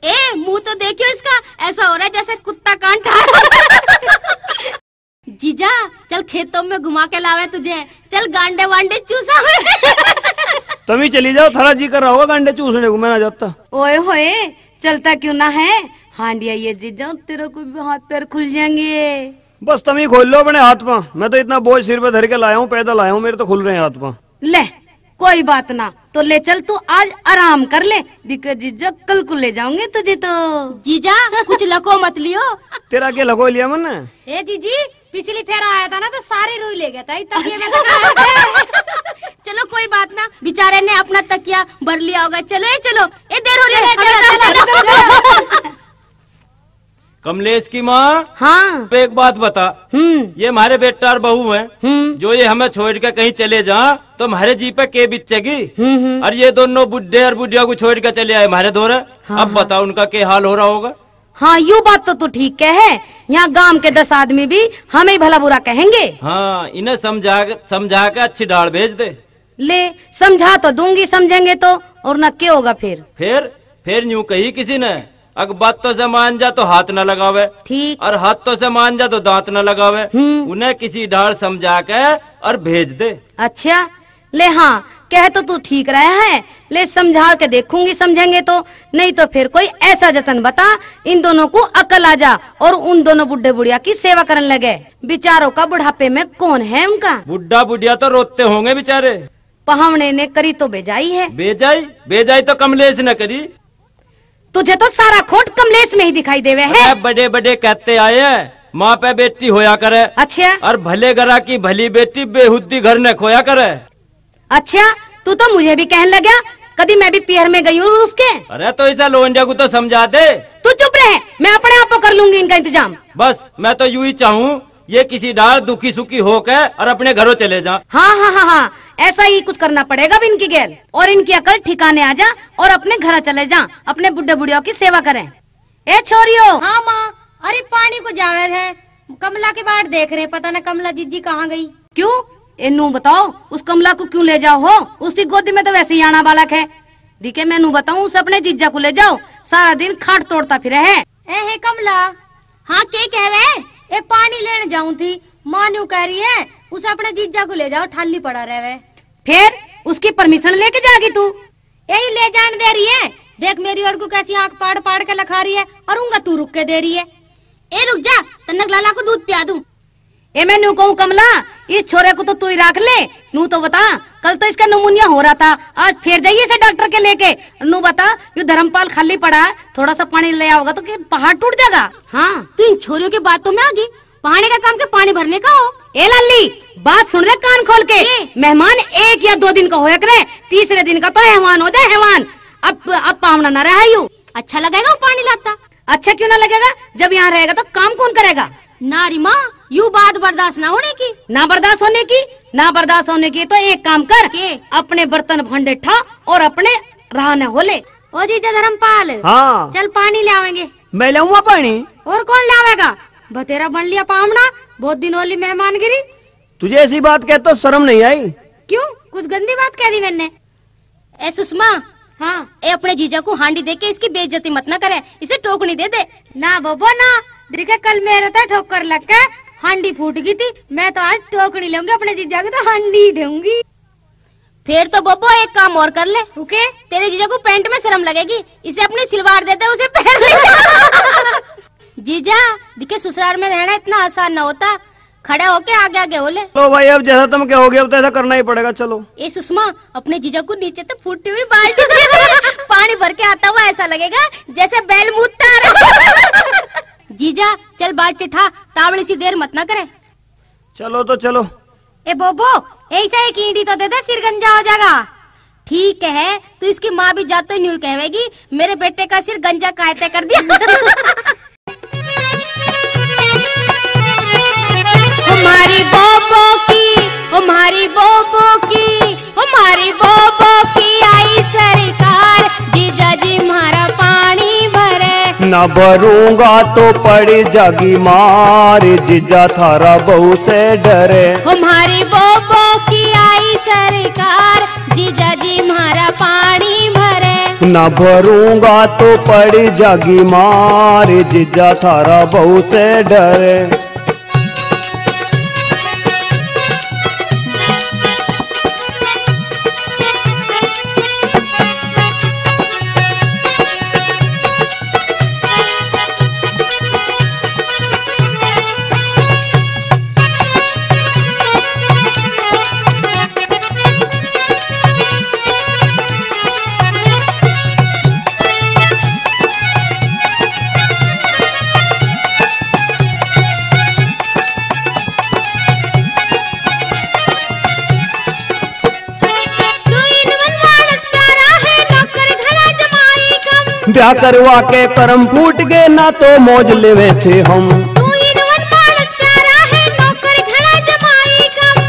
Speaker 2: ए मुंह तो देखियो इसका, ऐसा हो रहा है जैसे कुत्ता कान खा। जीजा चल खेतों में घुमा के लावे तुझे, चल गांडे वांडे चूसा।
Speaker 1: तुम ही चली जाओ, थारा जी कर रहा होगा गांडे चूसने को, मैं ना जाता।
Speaker 5: ओए होए चलता क्यों ना है? हांडिया ये जीजा तेरे को भी हाथ पैर खुल जाएंगे।
Speaker 1: बस तुम ही खोल लो अपने हाथ पा, मैं तो इतना बोझ सिर पे धर के लाया हूँ, पैदल आया हूँ, मेरे तो खुल रहे हैं हाथ पा।
Speaker 5: ले कोई बात ना, तो ले चल तू आज आराम कर ले, दिक्कत जीजा कल को ले जाऊंगे तुझे तो।
Speaker 2: जीजा कुछ लको मत लियो।
Speaker 1: तेरा क्या लगो लिया मैंने?
Speaker 2: ए जीजी पिछली फेर आया था ना तो सारी रुई ले गया था, तकिया में चलो कोई बात ना, बेचारे ने अपना तकिया भर लिया होगा। चलो चलो ए देर हो रही है।
Speaker 3: कमलेश की माँ।
Speaker 5: हाँ
Speaker 3: एक बात बता, ये हमारे बेटा और बहू है, जो ये हमें छोड़ के कहीं चले जा तो हमारे जी पे के बिचेगी, और ये दोनों बुढ़े और बुढ़िया को छोड़ के चले आए हमारे दौरे। अब बताओ उनका क्या हाल हो रहा होगा।
Speaker 5: हाँ यू बात तो तू ठीक है, यहाँ गांव के 10 आदमी भी हमें भला बुरा कहेंगे।
Speaker 3: हाँ इन्हें समझा के अच्छी डाल भेज दे।
Speaker 5: ले समझा तो दूंगी, समझेंगे तो, और न क्या होगा
Speaker 3: फिर यूँ कही किसी ने, अगर बातों से मान जा तो हाथ न लगावे,
Speaker 5: ठीक,
Speaker 3: और हाथों से मान जा तो दांत न लगावे। उन्हें किसी ढाल समझा के और भेज दे।
Speaker 5: अच्छा ले हाँ कह तो तू ठीक रहा है, ले समझा के देखूंगी, समझेंगे तो, नहीं तो फिर कोई ऐसा जतन बता इन दोनों को अकल आ जा और उन दोनों बुढ़े बुढ़िया की सेवा करने लगे। बेचारों का बुढ़ापे में कौन है उनका?
Speaker 3: बुढ़ा बुढ़िया तो रोते होंगे बेचारे।
Speaker 5: पहावने ने करी तो बेजाई है।
Speaker 3: बेजाई तो कमलेश ने करी।
Speaker 5: तुझे तो सारा खोट कमलेश में ही दिखाई देवे है।
Speaker 3: बड़े बड़े कहते आए हैं माँ पे बेटी होया करे।
Speaker 5: अच्छा
Speaker 3: और भले गरा की भली बेटी बेहुद्दी घर ने खोया करे।
Speaker 5: अच्छा तू तो मुझे भी कहने लगा, कभी मैं भी पियर में गई हूँ उसके।
Speaker 3: अरे तो ऐसा लोंडिया को तो समझा दे।
Speaker 5: तू चुप रहे, मैं अपने आप कर लूंगी इनका इंतजाम।
Speaker 3: बस मैं तो यूं ही चाहूँ ये किसी डाल दुखी सुखी होकर और अपने घरों चले जा।
Speaker 5: हाँ ऐसा ही कुछ करना पड़ेगा भी इनकी गैल, और इनकी अकल ठिकाने आ जा और अपने घर चले जा, अपने बुढ़े बुढ़ियों की सेवा करें। ए छोरियो।
Speaker 2: हाँ माँ, अरे पानी को जावे है, कमला के बाहर देख रहे, पता न कमला जीजी कहाँ गई।
Speaker 5: क्यों इन्नू बताओ, उस कमला को क्यों ले जाओ हो? उसकी गोदी में तो वैसे ही आना बालक है। दिखे मैनू बताऊं, उसे अपने जीजा को ले जाओ, सारा दिन खाट तोड़ता फिरे है।
Speaker 2: ए कमला। हाँ के कह रहे? ए पानी लेने जाऊं थी, माँ न्यू कह रही है उसे अपने जीजा को ले जाओ, ठाली पड़ा रहे।
Speaker 5: फिर उसकी परमिशन लेके जागी तू?
Speaker 2: यही ले जाने दे रही है। देख मेरी और को कैसी आंख पाड़ पाड़ के लखा रही है, और उनका तू रुक के दे रही है। ए रुक जा, तन्नक लाला को दूध पिया दूं।
Speaker 5: ए मैं नू कहूँ कमला, इस छोरे को तो तू ही रख ले। नू तो बता, कल तो इसका निमोनिया हो रहा था, आज फिर जाइए इसे डॉक्टर के लेके। नू बता, ये धर्मपाल खाली पड़ा है, थोड़ा सा पानी ले आओगा तो पहाड़ टूट जाएगा।
Speaker 2: हाँ, तू इन छोरियों की बातों में आ गई। पहाड़ी का काम के पानी भरने का हो।
Speaker 5: ए लल्ली, बात सुन ले कान खोल के। मेहमान 1 या 2 दिन का होया करे, तीसरे दिन का तो हैवान हो जाए हैवान। अब पावना न रहा यू।
Speaker 2: अच्छा लगेगा वो पानी लाता?
Speaker 5: अच्छा क्यों ना लगेगा, जब यहाँ रहेगा तो काम कौन करेगा?
Speaker 2: नारी माँ, यू बात बर्दाश्त ना होने की।
Speaker 5: ना बर्दाश्त होने की तो एक काम कर, अपने बर्तन भांडे ठा और अपने रहने होले।
Speaker 2: ओ जीजा धर्मपाल,
Speaker 1: हाँ
Speaker 2: चल पानी ले आवेंगे।
Speaker 1: मैं लाऊंगा पानी।
Speaker 2: और कौन लावेगा? बतेरा बन लिया पावना, बहुत दिन वाली मेहमानगिरी।
Speaker 1: तुझे ऐसी बात कहते तो शर्म नहीं आई?
Speaker 2: क्यों, कुछ गंदी बात कह दी मैंने? ए सुषमा, हाँ, ए अपने जीजा को हांडी दे के इसकी बेइज्जती मत ना करे, इसे टोकनी दे दे। ना बबो ना, देखा कल मेरे तो ठोकर लग के हांडी फूट गई थी, मैं तो आज टोकनी लूंगी अपने जीजा को, तो हांडी दूंगी। फिर तो बब्बो एक काम और कर ले। ओके, तेरे जीजा को पैंट में शर्म लगेगी, इसे अपनी सिलवार दे दे, उसे पहन ले। जीजा दिखे ससुराल में रहना इतना आसान न होता, खड़े होके आगे आगे हो ले।
Speaker 1: तो भाई अब जैसा तुम कहोगे अब तो ऐसा करना ही पड़ेगा। चलो।
Speaker 2: ए सुषमा, अपने जीजा को नीचे तो फूटी हुई बाल्टी पानी भर के आता हुआ ऐसा लगेगा जैसे बैल मूतता रहा। जीजा चल बाल्टी ठा, तावड़ी सी देर मत ना करे।
Speaker 1: चलो तो चलो।
Speaker 2: ए बोबो, ऐसा एक ईंटी तो दे दे, सिर गंजा हो जाएगा। ठीक है, तो इसकी माँ भी जातो ही नहीं कहेगी मेरे बेटे का सिर गंजा कायते कर दिया। हमारी बोबो की आई सरकार, जीजा जी हमारा पानी भरे।
Speaker 1: न भरूंगा तो पड़ी जागी मार, जीजा थारा बहू से डरे।
Speaker 2: हमारी बोबो की आई सरकार, जीजा जी हमारा पानी भरे।
Speaker 1: न भरूंगा तो पड़ी जागी मार, जीजा थारा बहू से डरे। ब्याह करवा के करम फूट गए ना तो मौज लेवे थे हम।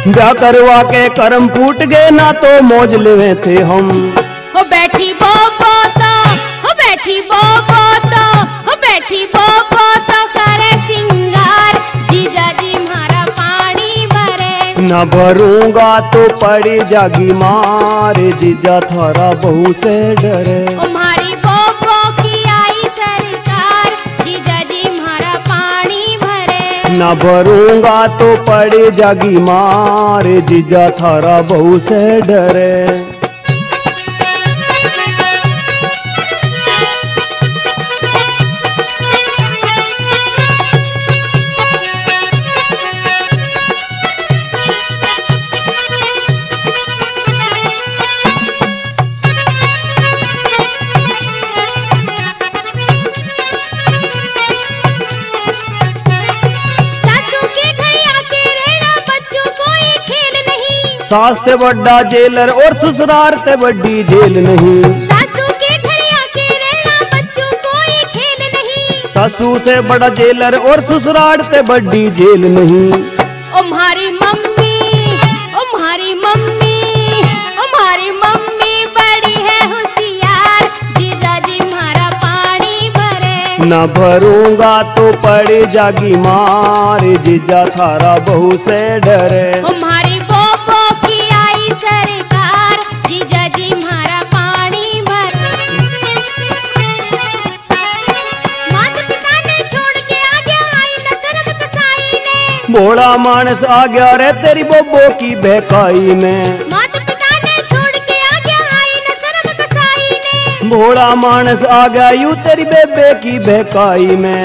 Speaker 1: ब्याह करवा के करम फूट गए ना तो मौज लेवे थे हम।
Speaker 2: हो बैठी बोबो तो, हो बैठी बोबो तो, हो बैठी बोबो तो करे सिंगार, जीजा जी हमारा पानी भरे।
Speaker 1: न भरूंगा तो पड़ी जागी मार, जीजा थारा बहू से डरे।
Speaker 2: हमारी बोबो की आई सरकार, जीजा जी हमारा पानी भरे।
Speaker 1: न भरूंगा तो पड़ी जागी मार, जीजा थारा बहू से डरे। सास से बड़ा जेलर और ससुराल से बड़ी जेल नहीं।
Speaker 2: सासू के घर आके रहना बच्चों कोई खेल नहीं।
Speaker 1: सासू से बड़ा जेलर और ससुराल से बड़ी जेल नहीं।
Speaker 2: ओ हमारी मम्मी, ओ हमारी मम्मी, ओ हमारी मम्मी बड़ी है होशियार, जीजा जी हमारा पानी भरे।
Speaker 1: न भरूंगा तो पड़ी जागी मार, जीजा थारा बहू से डरे।
Speaker 2: हमारी बोबो की आई सरकार, जीजा जी हमारा पानी भरे। माता पिता ने छोड़ के आ गया, आई न शर्म कसाई।
Speaker 1: भोला मानस आ गया रे तेरी बोबो की बहकाई में।
Speaker 2: माता पिता ने छोड़ के आ गया आई न शर्म कसाई ने।
Speaker 1: भोला मानस आ गया यूं तेरी बेबे की बहकाई में।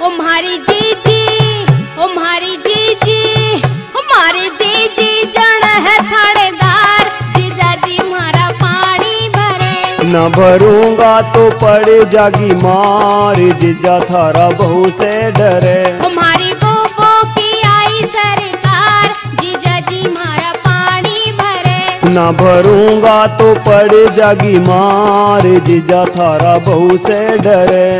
Speaker 2: ओ मारी जीजी, ओ मारी जीजी, ओ मारी जीजी जन है थानेदार, जीजा जी मारा पानी भरे।
Speaker 1: न भरूंगा तो पड़ जागी मार, जीजा थारा बहू से डरे।
Speaker 2: हमारी बोबो की आई सरकार, जीजा जी मारा पानी भरे।
Speaker 1: न भरूंगा तो पड़ जागी मार, जीजा थारा बहू से डरे।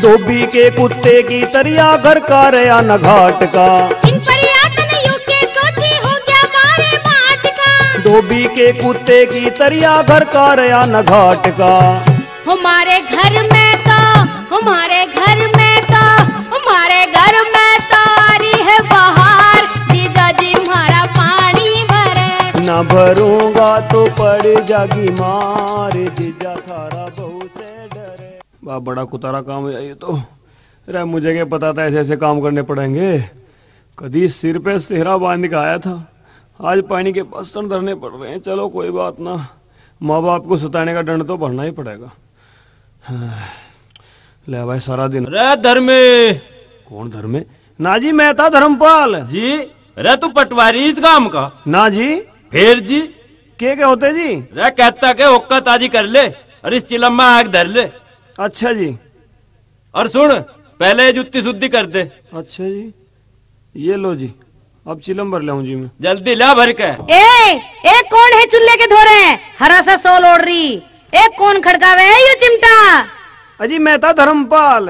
Speaker 1: धोबी के कुत्ते की तरिया घर का रया न घाट का। धोबी के कुत्ते की तरिया घर का रया न घाट का।
Speaker 2: हमारे घर में तो, हमारे घर में तो, हमारे घर में तो आ रही है बहार, जीजा जी हमारा पानी भरे।
Speaker 1: न भरूंगा तो पड़ जागी मार, जीजा थारा बहू से डरे। वाह बड़ा कुतारा काम है ये तो। अरे मुझे क्या पता था ऐसे ऐसे काम करने पड़ेंगे। कभी सिर पे सेहरा बांध के आया था, आज पानी के बर्तन धरने पड़ रहे हैं। चलो कोई बात ना, माँ बाप को सताने का दंड तो भरना ही पड़ेगा। ले भाई सारा दिन।
Speaker 3: रे धर्मे।
Speaker 1: कौन धर्मे? ना जी मैं था धर्मपाल
Speaker 3: जी। रे तू पटवारी इस काम का?
Speaker 1: ना जी।
Speaker 3: फिर जी
Speaker 1: क्या होते जी?
Speaker 3: रे कहता के ओक्का ताजी कर ले और इस चिलम में आग धर ले।
Speaker 1: अच्छा जी।
Speaker 3: और सुन पहले जुत्ती शुद्धि कर दे।
Speaker 1: अच्छा जी ये लो जी, अब चिलम भर लाऊं जी मैं।
Speaker 3: जल्दी ला भर के।
Speaker 5: ए कौन है चुल्ले के धो रहे हैं? हरा सा सोल ओढ़ रही। ए कौन खड़कावे है यू चिमटा?
Speaker 1: अजी मैं था धर्मपाल।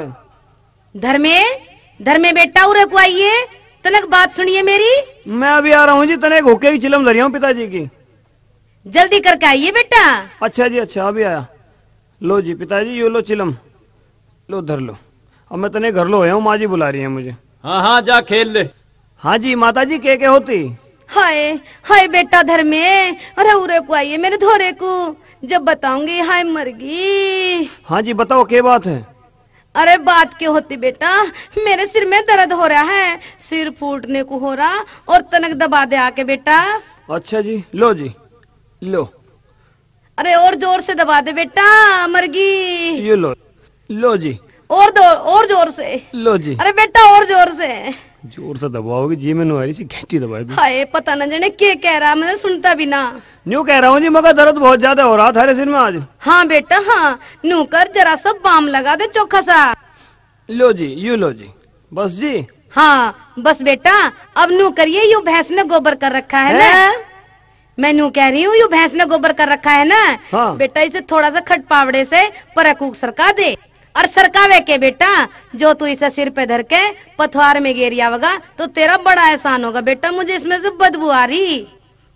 Speaker 5: धर्मे बेटा उरे को आइए, तनक बात सुनिए मेरी।
Speaker 1: मैं अभी आ रहा हूँ जी, तने होके की चिलम धरी हूँ पिताजी की।
Speaker 5: जल्दी करके आइए बेटा।
Speaker 1: अच्छा जी अच्छा अभी आया। लो जी पिताजी यो लो चिलम, लो धर लो। अब मैं तने घर लो हूँ, माँ जी बुला रही है मुझे।
Speaker 3: हाँ हाँ जा खेल ले।
Speaker 1: हाँ जी माता जी क्या होती?
Speaker 5: हाय हाय बेटा धर्मे, अरे उरे को आइए मेरे धोरे को, जब बताऊंगी हाय मरगी।
Speaker 1: हाँ जी बताओ क्या बात है?
Speaker 5: अरे बात क्या होती बेटा, मेरे सिर में दर्द हो रहा है, सिर फूटने को हो रहा और तनक दबा दे आके बेटा।
Speaker 1: अच्छा जी लो जी लो।
Speaker 5: अरे और जोर से दबा दे बेटा मरगी।
Speaker 1: ये लो लो जी।
Speaker 5: और जोर से।
Speaker 1: लो जी।
Speaker 5: अरे बेटा और जोर से।
Speaker 1: जोर से दबाओगे जी? मैंने आ रही सी घंटी दबाई।
Speaker 5: हाय पता न जाने क्या कह रहा, मैंने सुनता भी ना।
Speaker 1: न्यू कह रहा हूँ जी, मगर दर्द बहुत ज्यादा हो रहा था सिर में आज।
Speaker 5: हाँ बेटा हाँ, नू कर जरा सा बाम लगा दे चोखा सा।
Speaker 1: लो जी यू लो जी बस जी।
Speaker 5: हाँ बस बेटा, अब नू करिए, यू भैंस ने गोबर कर रखा है ना। मैं नू कह रही हूँ यू भैंस ने गोबर कर रखा है ना।
Speaker 1: हाँ।
Speaker 5: बेटा इसे थोड़ा सा खट पावड़े से परकूक सरका दे, और सरकावे के बेटा जो तू इसे सिर पे धर के पथवार में गेरिया होगा तो तेरा बड़ा एहसान होगा बेटा। मुझे इसमें से बदबू आ रही।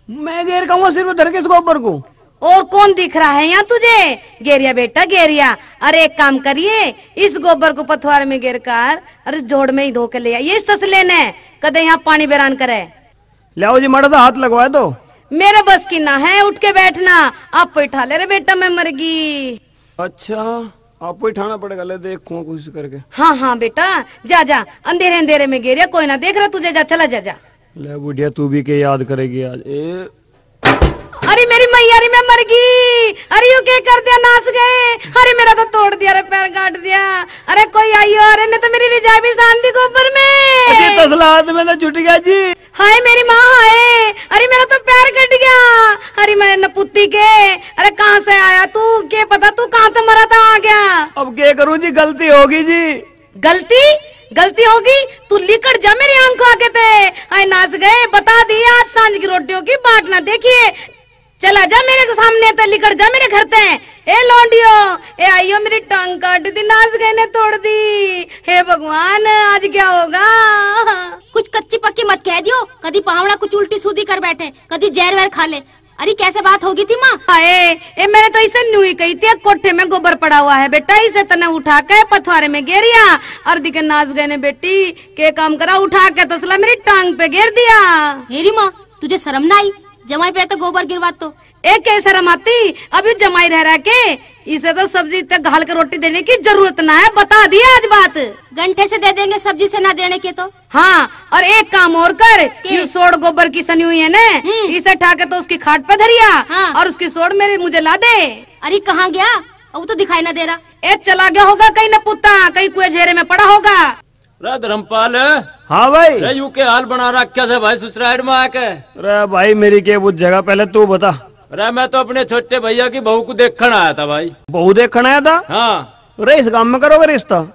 Speaker 1: मैं गेर कहूँगा सिर पे धर के इस गोबर को?
Speaker 5: और कौन दिख रहा है यहाँ तुझे? गेरिया बेटा गेरिया। अरे एक काम करिए, इस गोबर को पथवार में गिर कर अरे जोड़ में ही धो के ले आइए इस तसले ने, कदे यहाँ पानी बेरान करे।
Speaker 1: लाओ जी मर्द हाथ लगवाए दो।
Speaker 5: मेरे बस की ना है, उठ के बैठना। आप बैठा ले रे बेटा, मैं मर गई।
Speaker 1: अच्छा आपको ही ठाना पड़ेगा, ले देखूं कोशिश करके।
Speaker 5: हाँ हाँ बेटा जा जा, अंधेरे अंधेरे में गेरिया कोई ना देख रहा तुझे, जा चला जा जा।
Speaker 1: ले बुढ़िया तू भी के याद करेगी आज।
Speaker 5: अरे मेरी मैया री मैं मर गई। अरे यू क्या कर दिया, नाच गए। अरे मेरा तो तोड़ दिया रे, पैर काट दिया। अरे कोई आइयो, अरे ने तो मेरी रिजाई भी सान दी गोबर में।
Speaker 1: अरे तसला हाथ में तो छूट गया जी।
Speaker 5: हाय मेरी माँ हाय, अरे मेरा तो पैर कट गया। अरे मैं नपुत्ती के, अरे कहाँ से आया तू? क्या पता तू कहाँ से मरा था आ गया।
Speaker 1: अब क्या करूँ जी, गलती होगी जी।
Speaker 5: गलती होगी? तू लिकड़ जा मेरी आंखों आके थे। हाय नाच गए, बता दी आज सांझ की रोटियों की बाट ना देखिए। चला जा मेरे सामने, तो लिकड़ जा मेरे घर ते। ए लौंडियो, ए आइयो मेरी टांग काट दी, नाच गए ने तोड़ दी। हे भगवान आज क्या होगा।
Speaker 2: कुछ कच्ची पक्की मत कह दियो, कदी पावड़ा कुछ उल्टी सूदी कर बैठे, कदी जहर वहर खा ले। अरे कैसे बात होगी थी माँ?
Speaker 5: ए मैंने तो इसे न्यू ही कही थी, कोठे में गोबर पड़ा हुआ है बेटा, इसे तने उठा के पथवारे में गिरिया और दिखे नाच गए ने बेटी, के काम करा उठा के तसला मेरी टांग पे गिर दिया।
Speaker 2: हेरी माँ तुझे शर्म ना आई, जमाई पे तो गोबर गिरवा तो
Speaker 5: एक कैसे शर्म आती, अभी जमाई रह के इसे तो सब्जी तक घाल के रोटी देने की जरूरत ना है, बता दिया आज बात।
Speaker 2: घंटे से दे देंगे सब्जी से ना देने के तो।
Speaker 5: हाँ और एक काम और कर, ये सोड़ गोबर की सनी हुई है न, इसे ठाके तो उसकी खाट पे धरिया। हाँ। और उसकी सोड़ मेरे मुझे ला दे।
Speaker 2: अरे कहाँ गया? अब तो दिखाई ना दे रहा।
Speaker 5: एक चला गया होगा कहीं न पुत्ता, कहीं कुएं घेरे में पड़ा होगा।
Speaker 3: धर्मपाल।
Speaker 1: हाँ भाई।
Speaker 3: यू के हाल बना रखा था भाई ससुराल में आके।
Speaker 1: अरे भाई मेरी क्या बुझेगा, पहले तू बता।
Speaker 3: अरे मैं तो अपने छोटे भैया की बहू को देखने आया था भाई।
Speaker 1: बहू देखने आया था?
Speaker 3: हाँ।
Speaker 1: अरे इस गांव में करोगे रिश्ता?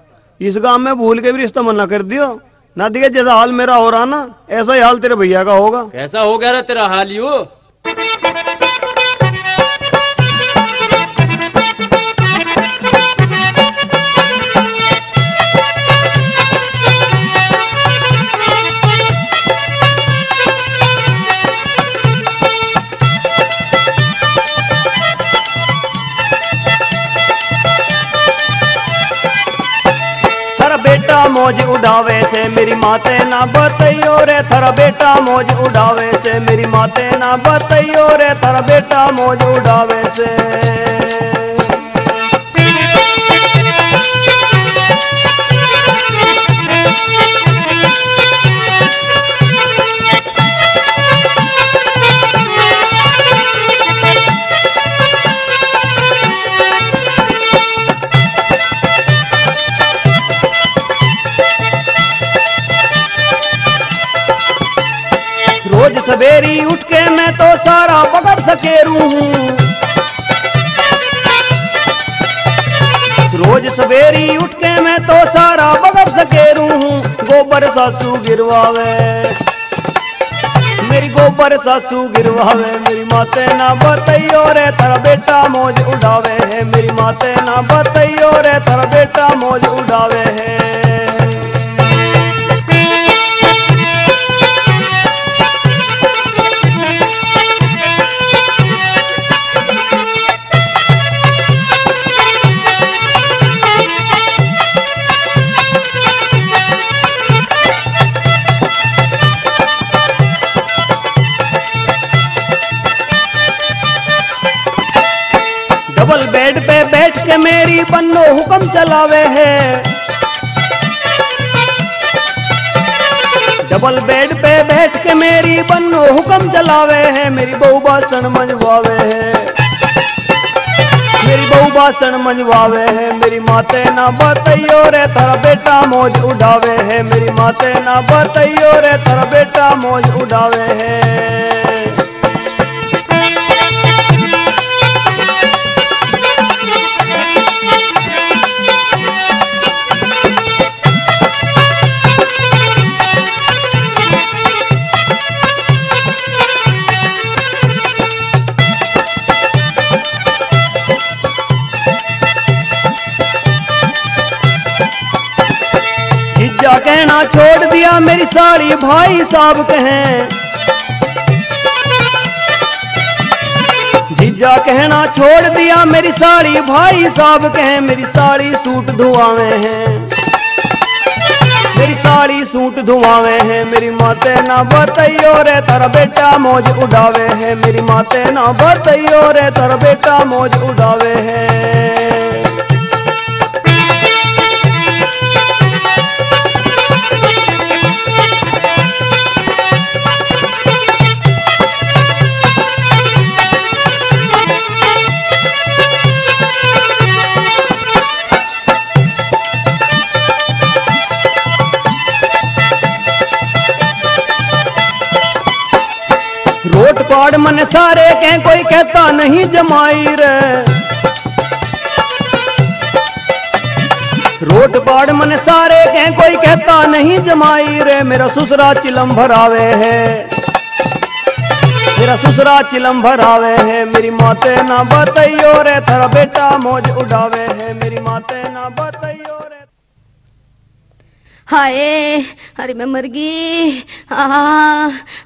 Speaker 1: इस गांव में भूल के भी रिश्ता मना कर दियो ना। दिखे जैसा हाल मेरा हो रहा ना, ऐसा ही हाल तेरे भैया का होगा।
Speaker 3: कैसा हो गया तेरा हाल यू?
Speaker 1: बेटा मौज उड़ावे से मेरी माते ना बतइयो रे, थारा बेटा मौज उड़ावे से मेरी माते ना बतइयो रे, थारा बेटा मौज उड़ावे से। रोज सवेरी उठ के मैं तो सारा बगड़ सकेरू हूँ, रोज सवेरी उठ के मैं तो सारा बगड़ सकेरू हूँ। गोबर सासू गिरवावे मेरी, गोबर सासू गिरवावे मेरी माते ना बतइयो रे, थारा बेटा मौज उड़ावे है। मेरी माते ना बतइयो रे, थारा बेटा मौज उड़ावे है। डबल बेड पे बैठ के मेरी बन्नो हुक्म चलावे है, डबल बेड पे बैठ के मेरी बन्नो हुक्म चलावे है। मेरी बहू बासन मंजवावे है, मेरी बहू बासन मंजवावे है। मेरी माते ना बतइयो रे, थारा बेटा मौज उड़ावे है। मेरी माते ना बतइयो रे, थारा बेटा मौज उड़ावे है। जीजा कहना छोड़ दिया मेरी साड़ी भाई साहब कहें, जीजा कहना छोड़ दिया मेरी साड़ी भाई साहब कहें। मेरी साड़ी सूट धुआवे हैं, मेरी साड़ी सूट धुआवे हैं। मेरी माते ना बतइयो रे, थारा बेटा मौज उड़ावे है। मेरी माते ना बतइयो रे, थारा बेटा मौज उड़ावे है। रोट पाड़ मन सारे कह कोई कहता नहीं जमाई रे, रोट पाड़ मन सारे कह कोई कहता नहीं जमाई रे। मेरा ससुरा चिलम भरावे है, मेरा ससुरा चिलम भरावे है। मेरी माते ना बतइयो रे, थारा बेटा मौज उड़ावे है। मेरी माते ना बतइयो रे।
Speaker 5: हाय, अरे मैं मर गई।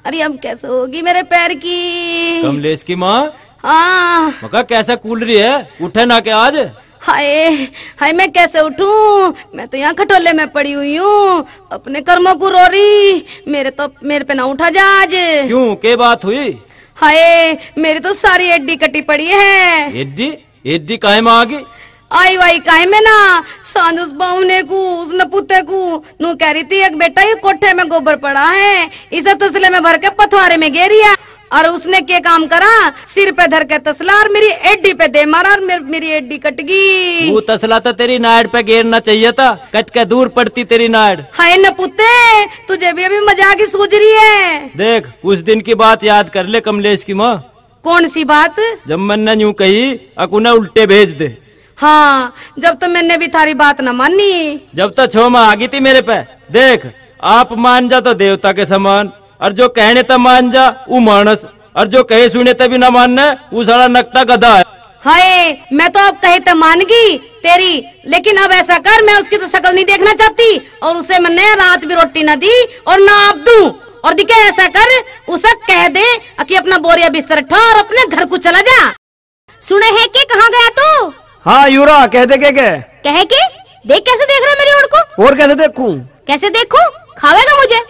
Speaker 5: अरे अब कैसे होगी मेरे पैर की।
Speaker 3: कमलेश की माँ,
Speaker 5: हाँ
Speaker 3: कैसा कूल रही है, उठे ना क्या आज।
Speaker 5: हाय हाय, मैं कैसे उठूं, मैं तो यहाँ खटोले में पड़ी हुई हूँ, अपने कर्मों को रो रही। मेरे पे ना उठा जा आज।
Speaker 3: क्यों, क्या बात हुई।
Speaker 5: हाय, मेरी तो सारी एड्डी कटी पड़ी है।
Speaker 3: एड्डी एड्डी काहे में आ गई।
Speaker 5: आई वाई काहे में ना, सांझ उस बावने को, उस नपुते को नू कह रही थी एक बेटा ये कोठे में गोबर पड़ा है, इसे तसले में भर के पथवारे में गेरिया। और उसने क्या काम करा, सिर पे धर के तसला और मेरी एड्डी पे दे मारा और मेरी एड्डी कट गई।
Speaker 3: वो तसला तो तेरी नाड़ पे घेरना चाहिए था, कट के दूर पड़ती तेरी नाड़।
Speaker 5: हाय नपुते, तुझे भी अभी मजाक ही सूझ रही है।
Speaker 3: देख उस दिन की बात याद कर ले कमलेश की माँ।
Speaker 5: कौन सी बात।
Speaker 3: जब मैंने यूं कही अकुना उल्टे भेज दे।
Speaker 5: हाँ, जब तो मैंने भी थारी बात न मानी।
Speaker 3: जब तो छो में आ गई थी मेरे पे। देख आप मान जा तो देवता के समान, और जो कहने तब मान जा वो मानस, और जो कहे सुने तभी ना मानना वो सारा नकटा गधा है।
Speaker 5: हाय, मैं तो अब कहे तो मान गई तेरी, लेकिन अब ऐसा कर, मैं उसकी तो शक्ल नहीं देखना चाहती, और उसे मैंने रात भी रोटी न दी और ना आप दूं। और दिखे ऐसा कर, उसे कह दे कि अपना बोरिया बिस्तर उठा और अपने घर को चला जा।
Speaker 2: सुने है कि कहाँ गया तू।
Speaker 1: हाँ यूरा, कहते के
Speaker 2: कहे के देख कैसे देख रहा मेरी ओर को।
Speaker 1: और कैसे देखूं।
Speaker 2: कैसे देखूं, खावेगा मुझे।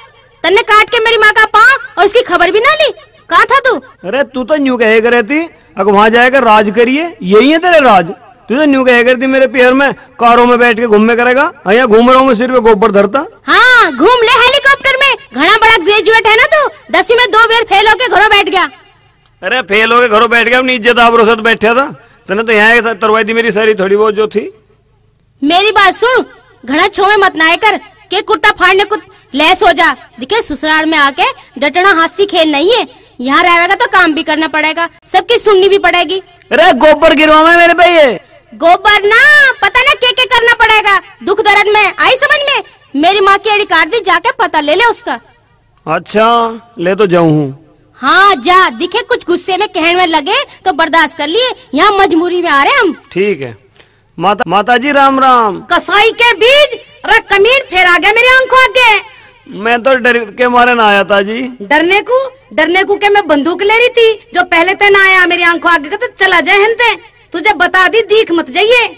Speaker 2: तन्ने काट के मेरी माँ का पाँव और उसकी खबर भी ना ली। कहाँ था तू।
Speaker 1: अरे तू तो न्यू कहे करती, अगर वहाँ जाकर राज करिए, यही है तेरे राज। तू तो न्यू कहे करती मेरे पैर में कारों में बैठ के घूमने करेगा, यहाँ घूम रहा हूँ सिर पे गोबर धरता।
Speaker 2: हाँ घूम ले हेलीकॉप्टर में, घना बड़ा ग्रेजुएट है ना तू, 10वीं में 2 बार फेल होके घरों बैठ गया।
Speaker 1: अरे फेल होके घरों बैठ गया, अपनी इज्जत आबरू से बैठा था। तने तो यहाँ तरवाई थी मेरी सारी थोड़ी बहुत जो थी।
Speaker 2: मेरी बात सुन, घना छो मत ना कर के कुर्ता फाड़ने को लेस हो जा। दिखे ससुराल में आके डटना हाथी खेल नहीं है, यहाँ रहेगा तो काम भी करना पड़ेगा, सबकी सुननी भी पड़ेगी।
Speaker 1: अरे गोबर गिरवा मेरे पे ये।
Speaker 2: गोबर ना, पता ना क्या करना पड़ेगा, दुख दर्द में आई समझ में। मेरी माँ की एड़ी काट दी, जाके पता ले ले उसका।
Speaker 1: अच्छा ले तो जाऊँ।
Speaker 2: हाँ जा, दिखे कुछ गुस्से में कहने में लगे तो बर्दाश्त कर लिए, यहाँ मजबूरी में आ रहे हम।
Speaker 1: ठीक है माता जी राम राम।
Speaker 5: कसाई के बीज, अरे कमीन फिर आ गया मेरी आंखों आगे।
Speaker 1: मैं तो डर के मारे ना आया था जी।
Speaker 5: डरने को के मैं बंदूक ले रही थी, जो पहले ते ना आया मेरी आंखों आगे का तो चला जाए हनते। तुझे बता दी, दीख मत जाइए।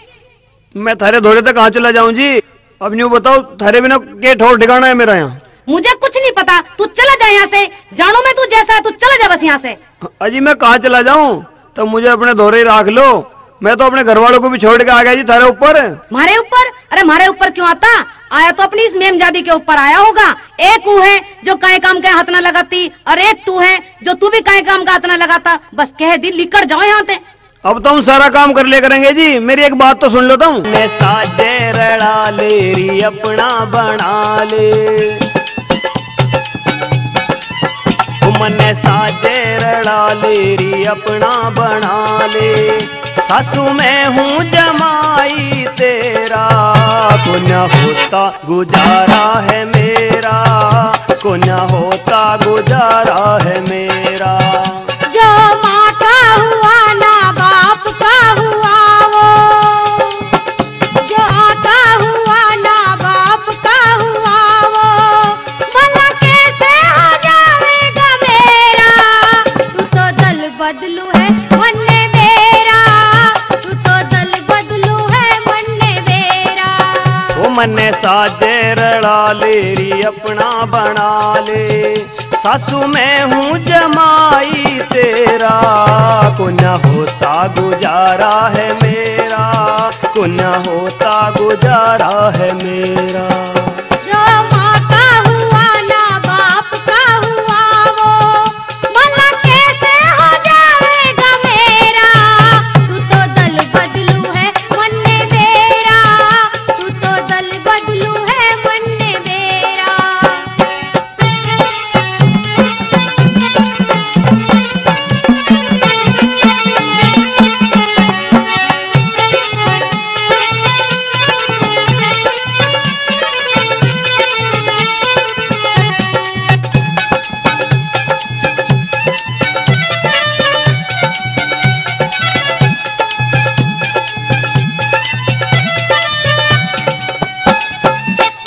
Speaker 1: मैं थारे धोरे तक कहाँ चला जाऊँ जी। अब न्यू बताओ, थारे बिना के ठोर ठिकाना है मेरा यहाँ।
Speaker 5: मुझे कुछ नहीं पता, तू चला जा यहाँ से। जानू मैं तू जैसा है, तू चला जा बस यहाँ से।
Speaker 1: अजी मैं कहाँ चला जाऊँ, तो मुझे अपने धोरे ही रख लो। मैं तो अपने घर वालों को भी छोड़ के आ गया जी थारे ऊपर।
Speaker 5: मारे ऊपर? अरे मारे ऊपर क्यों आता, आया तो अपनी इस मेमजादी के ऊपर आया होगा। एक वो है जो काय काम के हाथ न लगाती, और एक तू है जो तू भी काय काम का हाथ न लगाता। बस कह दी, लिकड़ जाओ यहाँ से।
Speaker 1: अब तो हम सारा काम कर लिया करेंगे जी। मेरी एक बात तो सुन लो तुम। मैं साजे रड़ा लेरी अपना बना ले, मन्ने साजे रड़ा लेरी अपना बना ले। सासू मैं हूँ जमाई तेरा, को न होता गुजारा है मेरा, को न होता गुजारा है मेरा।
Speaker 2: जो माँ का हुआ ना बाप का हुआ वो, जो आता हुआ ना बाप का हुआ वो, भला कैसे हो जाएगा मेरा। तू तो दल बदलू है वन्ने मेरा, तू तो दल बदलू है वन्ने मेरा।
Speaker 1: ओ मन्ने साजे रड़ा लेरी अपना बना ले। सासू मैं हूँ जमाई तेरा, को न होता गुजारा है मेरा, को न होता गुजारा है मेरा।
Speaker 2: जो माँ का हुआ ना बाप का हुआ वो, भला कैसे हो जाएगा मेरा। तू तो दल बदलू है वन्ने मेरा, तू तो दल बदलू है वन्ने मेरा।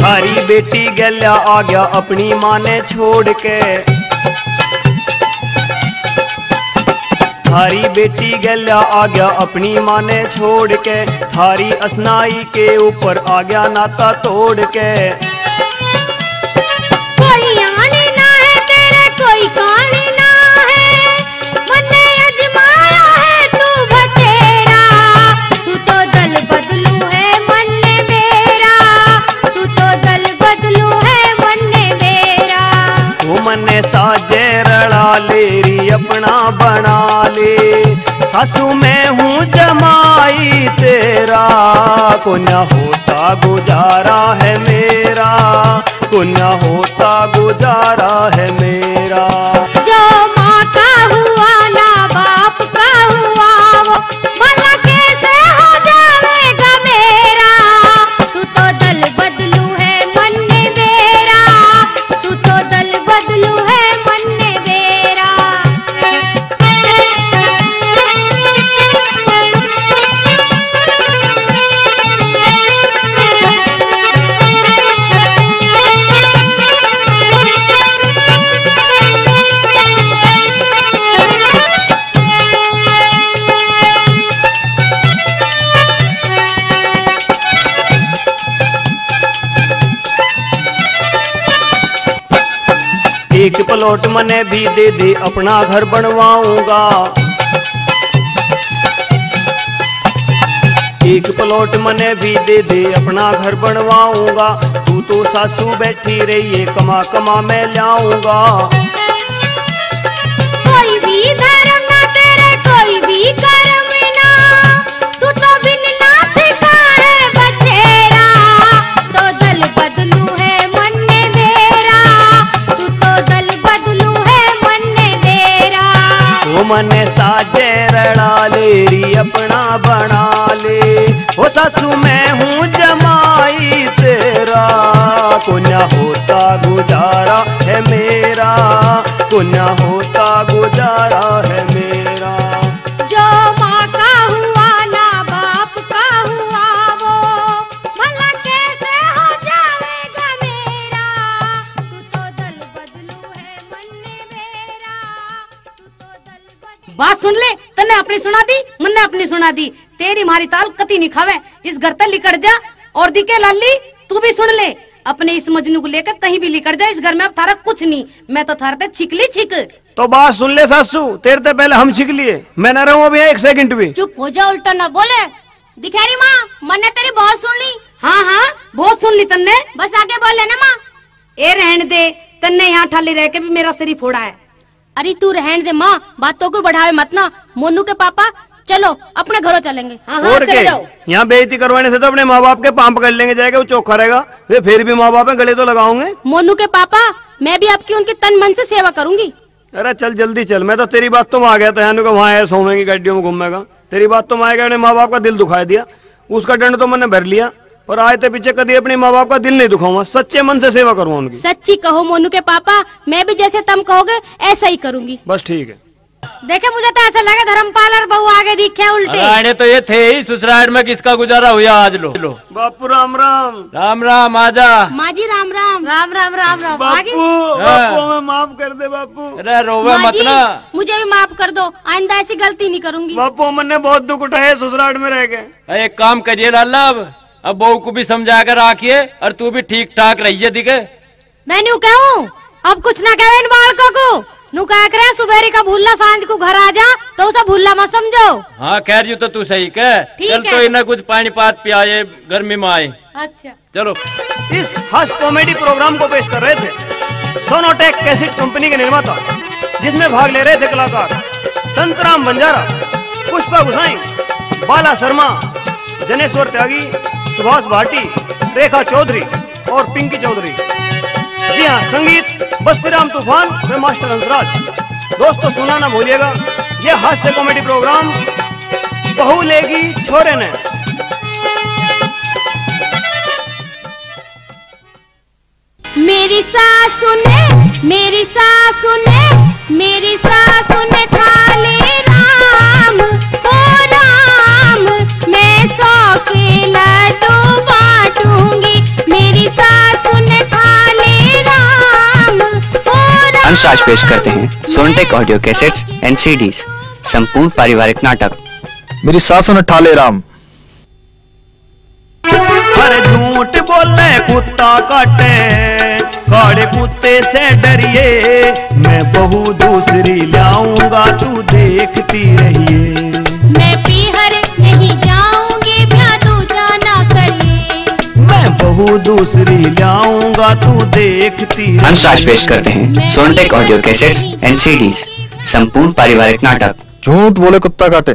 Speaker 1: थारी बेटी गल्या आ गया अपनी माँ ने छोड़ के, थारी बेटी गल्या आ गया अपनी माँ ने छोड़ के, थारी असनाई के ऊपर आ गया नाता तोड़ के।
Speaker 2: कोई आने ना है तेरे कोई काने ना है, मन्ने अजमाया है तू बतेरा, तू तो दल बदलू है मन्ने मेरा, तू तो दल बदलू है मन्ने मेरा।
Speaker 1: वो मन्ने साजे रड़ा लेरी अपना बना ले, सासू मैं हूँ जमाई तेरा, को न होता गुजारा है मेरा, को न होता गुजारा है मेरा।
Speaker 2: जो माँ का हुआ ना बाप का हुआ वो भला कैसे हो जाएगा मेरा, तू तो दल बदलू है मन्ने मेरा, तू तो दल बदलू है मन्ने मेरा।
Speaker 1: एक प्लॉट मने भी दे दे अपना घर बनवाऊंगा, एक प्लॉट मने भी दे दे अपना घर बनवाऊंगा, तू तो सासू बैठी रही है कमा कमा मैं लाऊंगा।
Speaker 2: कोई भी धर्म ना तेरे कोई भी कर्म ना, तू तो बिन नाथ का है बछेरा, तो दल बदलू है मन्ने मेरा, तू तो दल बदलू है मन्ने मेरा।
Speaker 1: वो मने साजे रड़ा लेरी अपना बना ले, ओ सासू मैं हूँ जमाई तेरा, को न होता गुजारा है मेरा, को न होता गुजारा है मेरा।
Speaker 2: जो माँ का हुआ ना बाप का हुआ वो भला कैसे हो जाएगा मेरा, तू तो दल बदलू है मन्ने मेरा, तू तो दल बदलू।
Speaker 5: बात सुन ले, तन्ने अपनी सुना दी मन्ने अपनी सुना दी, तेरी मारी ताल कती नहीं खावे, इस घर तक लिकड़ जा। और दिखे लाली तू भी सुन ले, अपने इस मजनू को लेकर कहीं भी लिकड़ जा, इस घर में अब थारा कुछ नहीं, मैं तो थारते छिकली छिक।
Speaker 1: तो बात सुन ले सासू, तेरे से पहले हम छिक लिए, मैं न रहूं अभी एक सेकंड भी।
Speaker 2: चुप हो जा, उल्टा ना बोले। दिखेरी माँ मैंने तेरी बहुत सुन ली।
Speaker 5: हाँ हाँ बहुत सुन ली तन्ने,
Speaker 2: बस आगे बोले ना माँ।
Speaker 5: ए रहने दे, तन्ने यहाँ ठाली रह के भी मेरा सिर ही फोड़ा है।
Speaker 2: अरे तू रहने दे माँ, बातों को बढ़ावे मत ना। मोनू के पापा चलो अपने घरों चलेंगे।
Speaker 5: हाँ हाँ
Speaker 1: और
Speaker 5: चले जाओ।
Speaker 1: यहाँ बेइज्जती करवाने से तो अपने माँ बाप के पांव पकड़ लेंगे, जाएगा वो चौखा रहेगा, वे फिर भी माँ बाप गले तो लगाओगे।
Speaker 2: मोनू के पापा मैं भी आपकी उनकी तन मन से सेवा करूंगी।
Speaker 1: अरे चल जल्दी चल, मैं तो तेरी बात तो आ गया था, यानी वहाँ है सोमेगी गाड़ियों में घूमेगा, तेरी बात तो आ गया, माँ बाप का दिल दुखा दिया, उसका दंड तो मैंने भर लिया, और आए थे पीछे कभी अपने माँ बाप का दिल नहीं दुखाऊंगा, सच्चे मन से सेवा करूँगा उनकी।
Speaker 2: सच्ची कहो मोनू के पापा, मैं भी जैसे तुम कहोगे ऐसा ही करूंगी।
Speaker 1: बस ठीक है।
Speaker 5: देखे मुझे तो ऐसा लगे धर्मपाल और बहू आगे दिखे उल्टे।
Speaker 3: अरे तो ये थे ही ससुराल में, किसका गुजारा हुआ आज। लो
Speaker 1: बापू राम राम।
Speaker 3: राम राम, आजा।
Speaker 2: माँ जी राम राम।
Speaker 5: राम राम राम राम। आगे
Speaker 1: बापू बापू हमें माफ कर दे बापू।
Speaker 3: अरे रोवे
Speaker 2: माँ
Speaker 3: मत
Speaker 2: जी,
Speaker 3: ना।
Speaker 2: मुझे भी माफ कर दो, आइंदा ऐसी गलती नहीं करूंगी।
Speaker 1: बापू मैंने बहुत दुख उठाया ससुराल में रह के।
Speaker 3: एक काम करिए लाला, अब बहू को भी समझा कर रखिए, और तू भी ठीक ठाक रहिए। दिखे
Speaker 5: मैं न्यू कहूँ, अब कुछ ना कहे इन बालकों को, नु कह करे सुबेरी का भूला सांझ को घर आ जा, तो उसे भूला मत समझो।
Speaker 3: हाँ खैर यू तो तू सही कह।
Speaker 5: ठीक
Speaker 3: चल
Speaker 5: है।
Speaker 3: तो इन्हें कुछ पानी पात पियाए, गर्मी में आए।
Speaker 5: अच्छा
Speaker 3: चलो।
Speaker 1: इस हास्य कॉमेडी प्रोग्राम को पेश कर रहे थे सोनोटेक कैसेट कंपनी के निर्माता, जिसमें भाग ले रहे थे कलाकार संतराम बंजारा, पुष्पा गुसाई, बाला शर्मा, जनेश्वर त्यागी, सुभाष भाटी, रेखा चौधरी और पिंकी चौधरी। जी हाँ, संगीत बस्तीराम तूफान व मास्टर हंसराज। दोस्तों सुना ना भूलिएगा, यह हास्य कॉमेडी प्रोग्राम बहू लेगी छोरे ने।
Speaker 2: मेरी सासू ने मेरी सासू ने मेरी सासू ने थाली राम ओ राम, मैं 100 के लड्डू बांटूंगी। मेरी सासू
Speaker 6: अंश आज पेश करते हैं सोनटेक ऑडियो कैसेट्स एंड सीडीज, संपूर्ण पारिवारिक नाटक
Speaker 7: मेरी सासों ने ठाले राम।
Speaker 1: पर झूठ बोले कुत्ता काटे, काड़े कुत्ते से डरिए, मैं बहू दूसरी लाऊंगा तू देखती रहिए।
Speaker 2: मैं पीहर नहीं जाऊंगी ब्याह तू जाना करिए,
Speaker 1: मैं बहू दूसरी लाऊंगा तू देखती रहिए।
Speaker 6: अंश आज पेश करते हैं सोनटेक ऑडियो कैसेट्स एंड सीडीज, संपूर्ण पारिवारिक नाटक
Speaker 7: झूठ बोले कुत्ता काटे।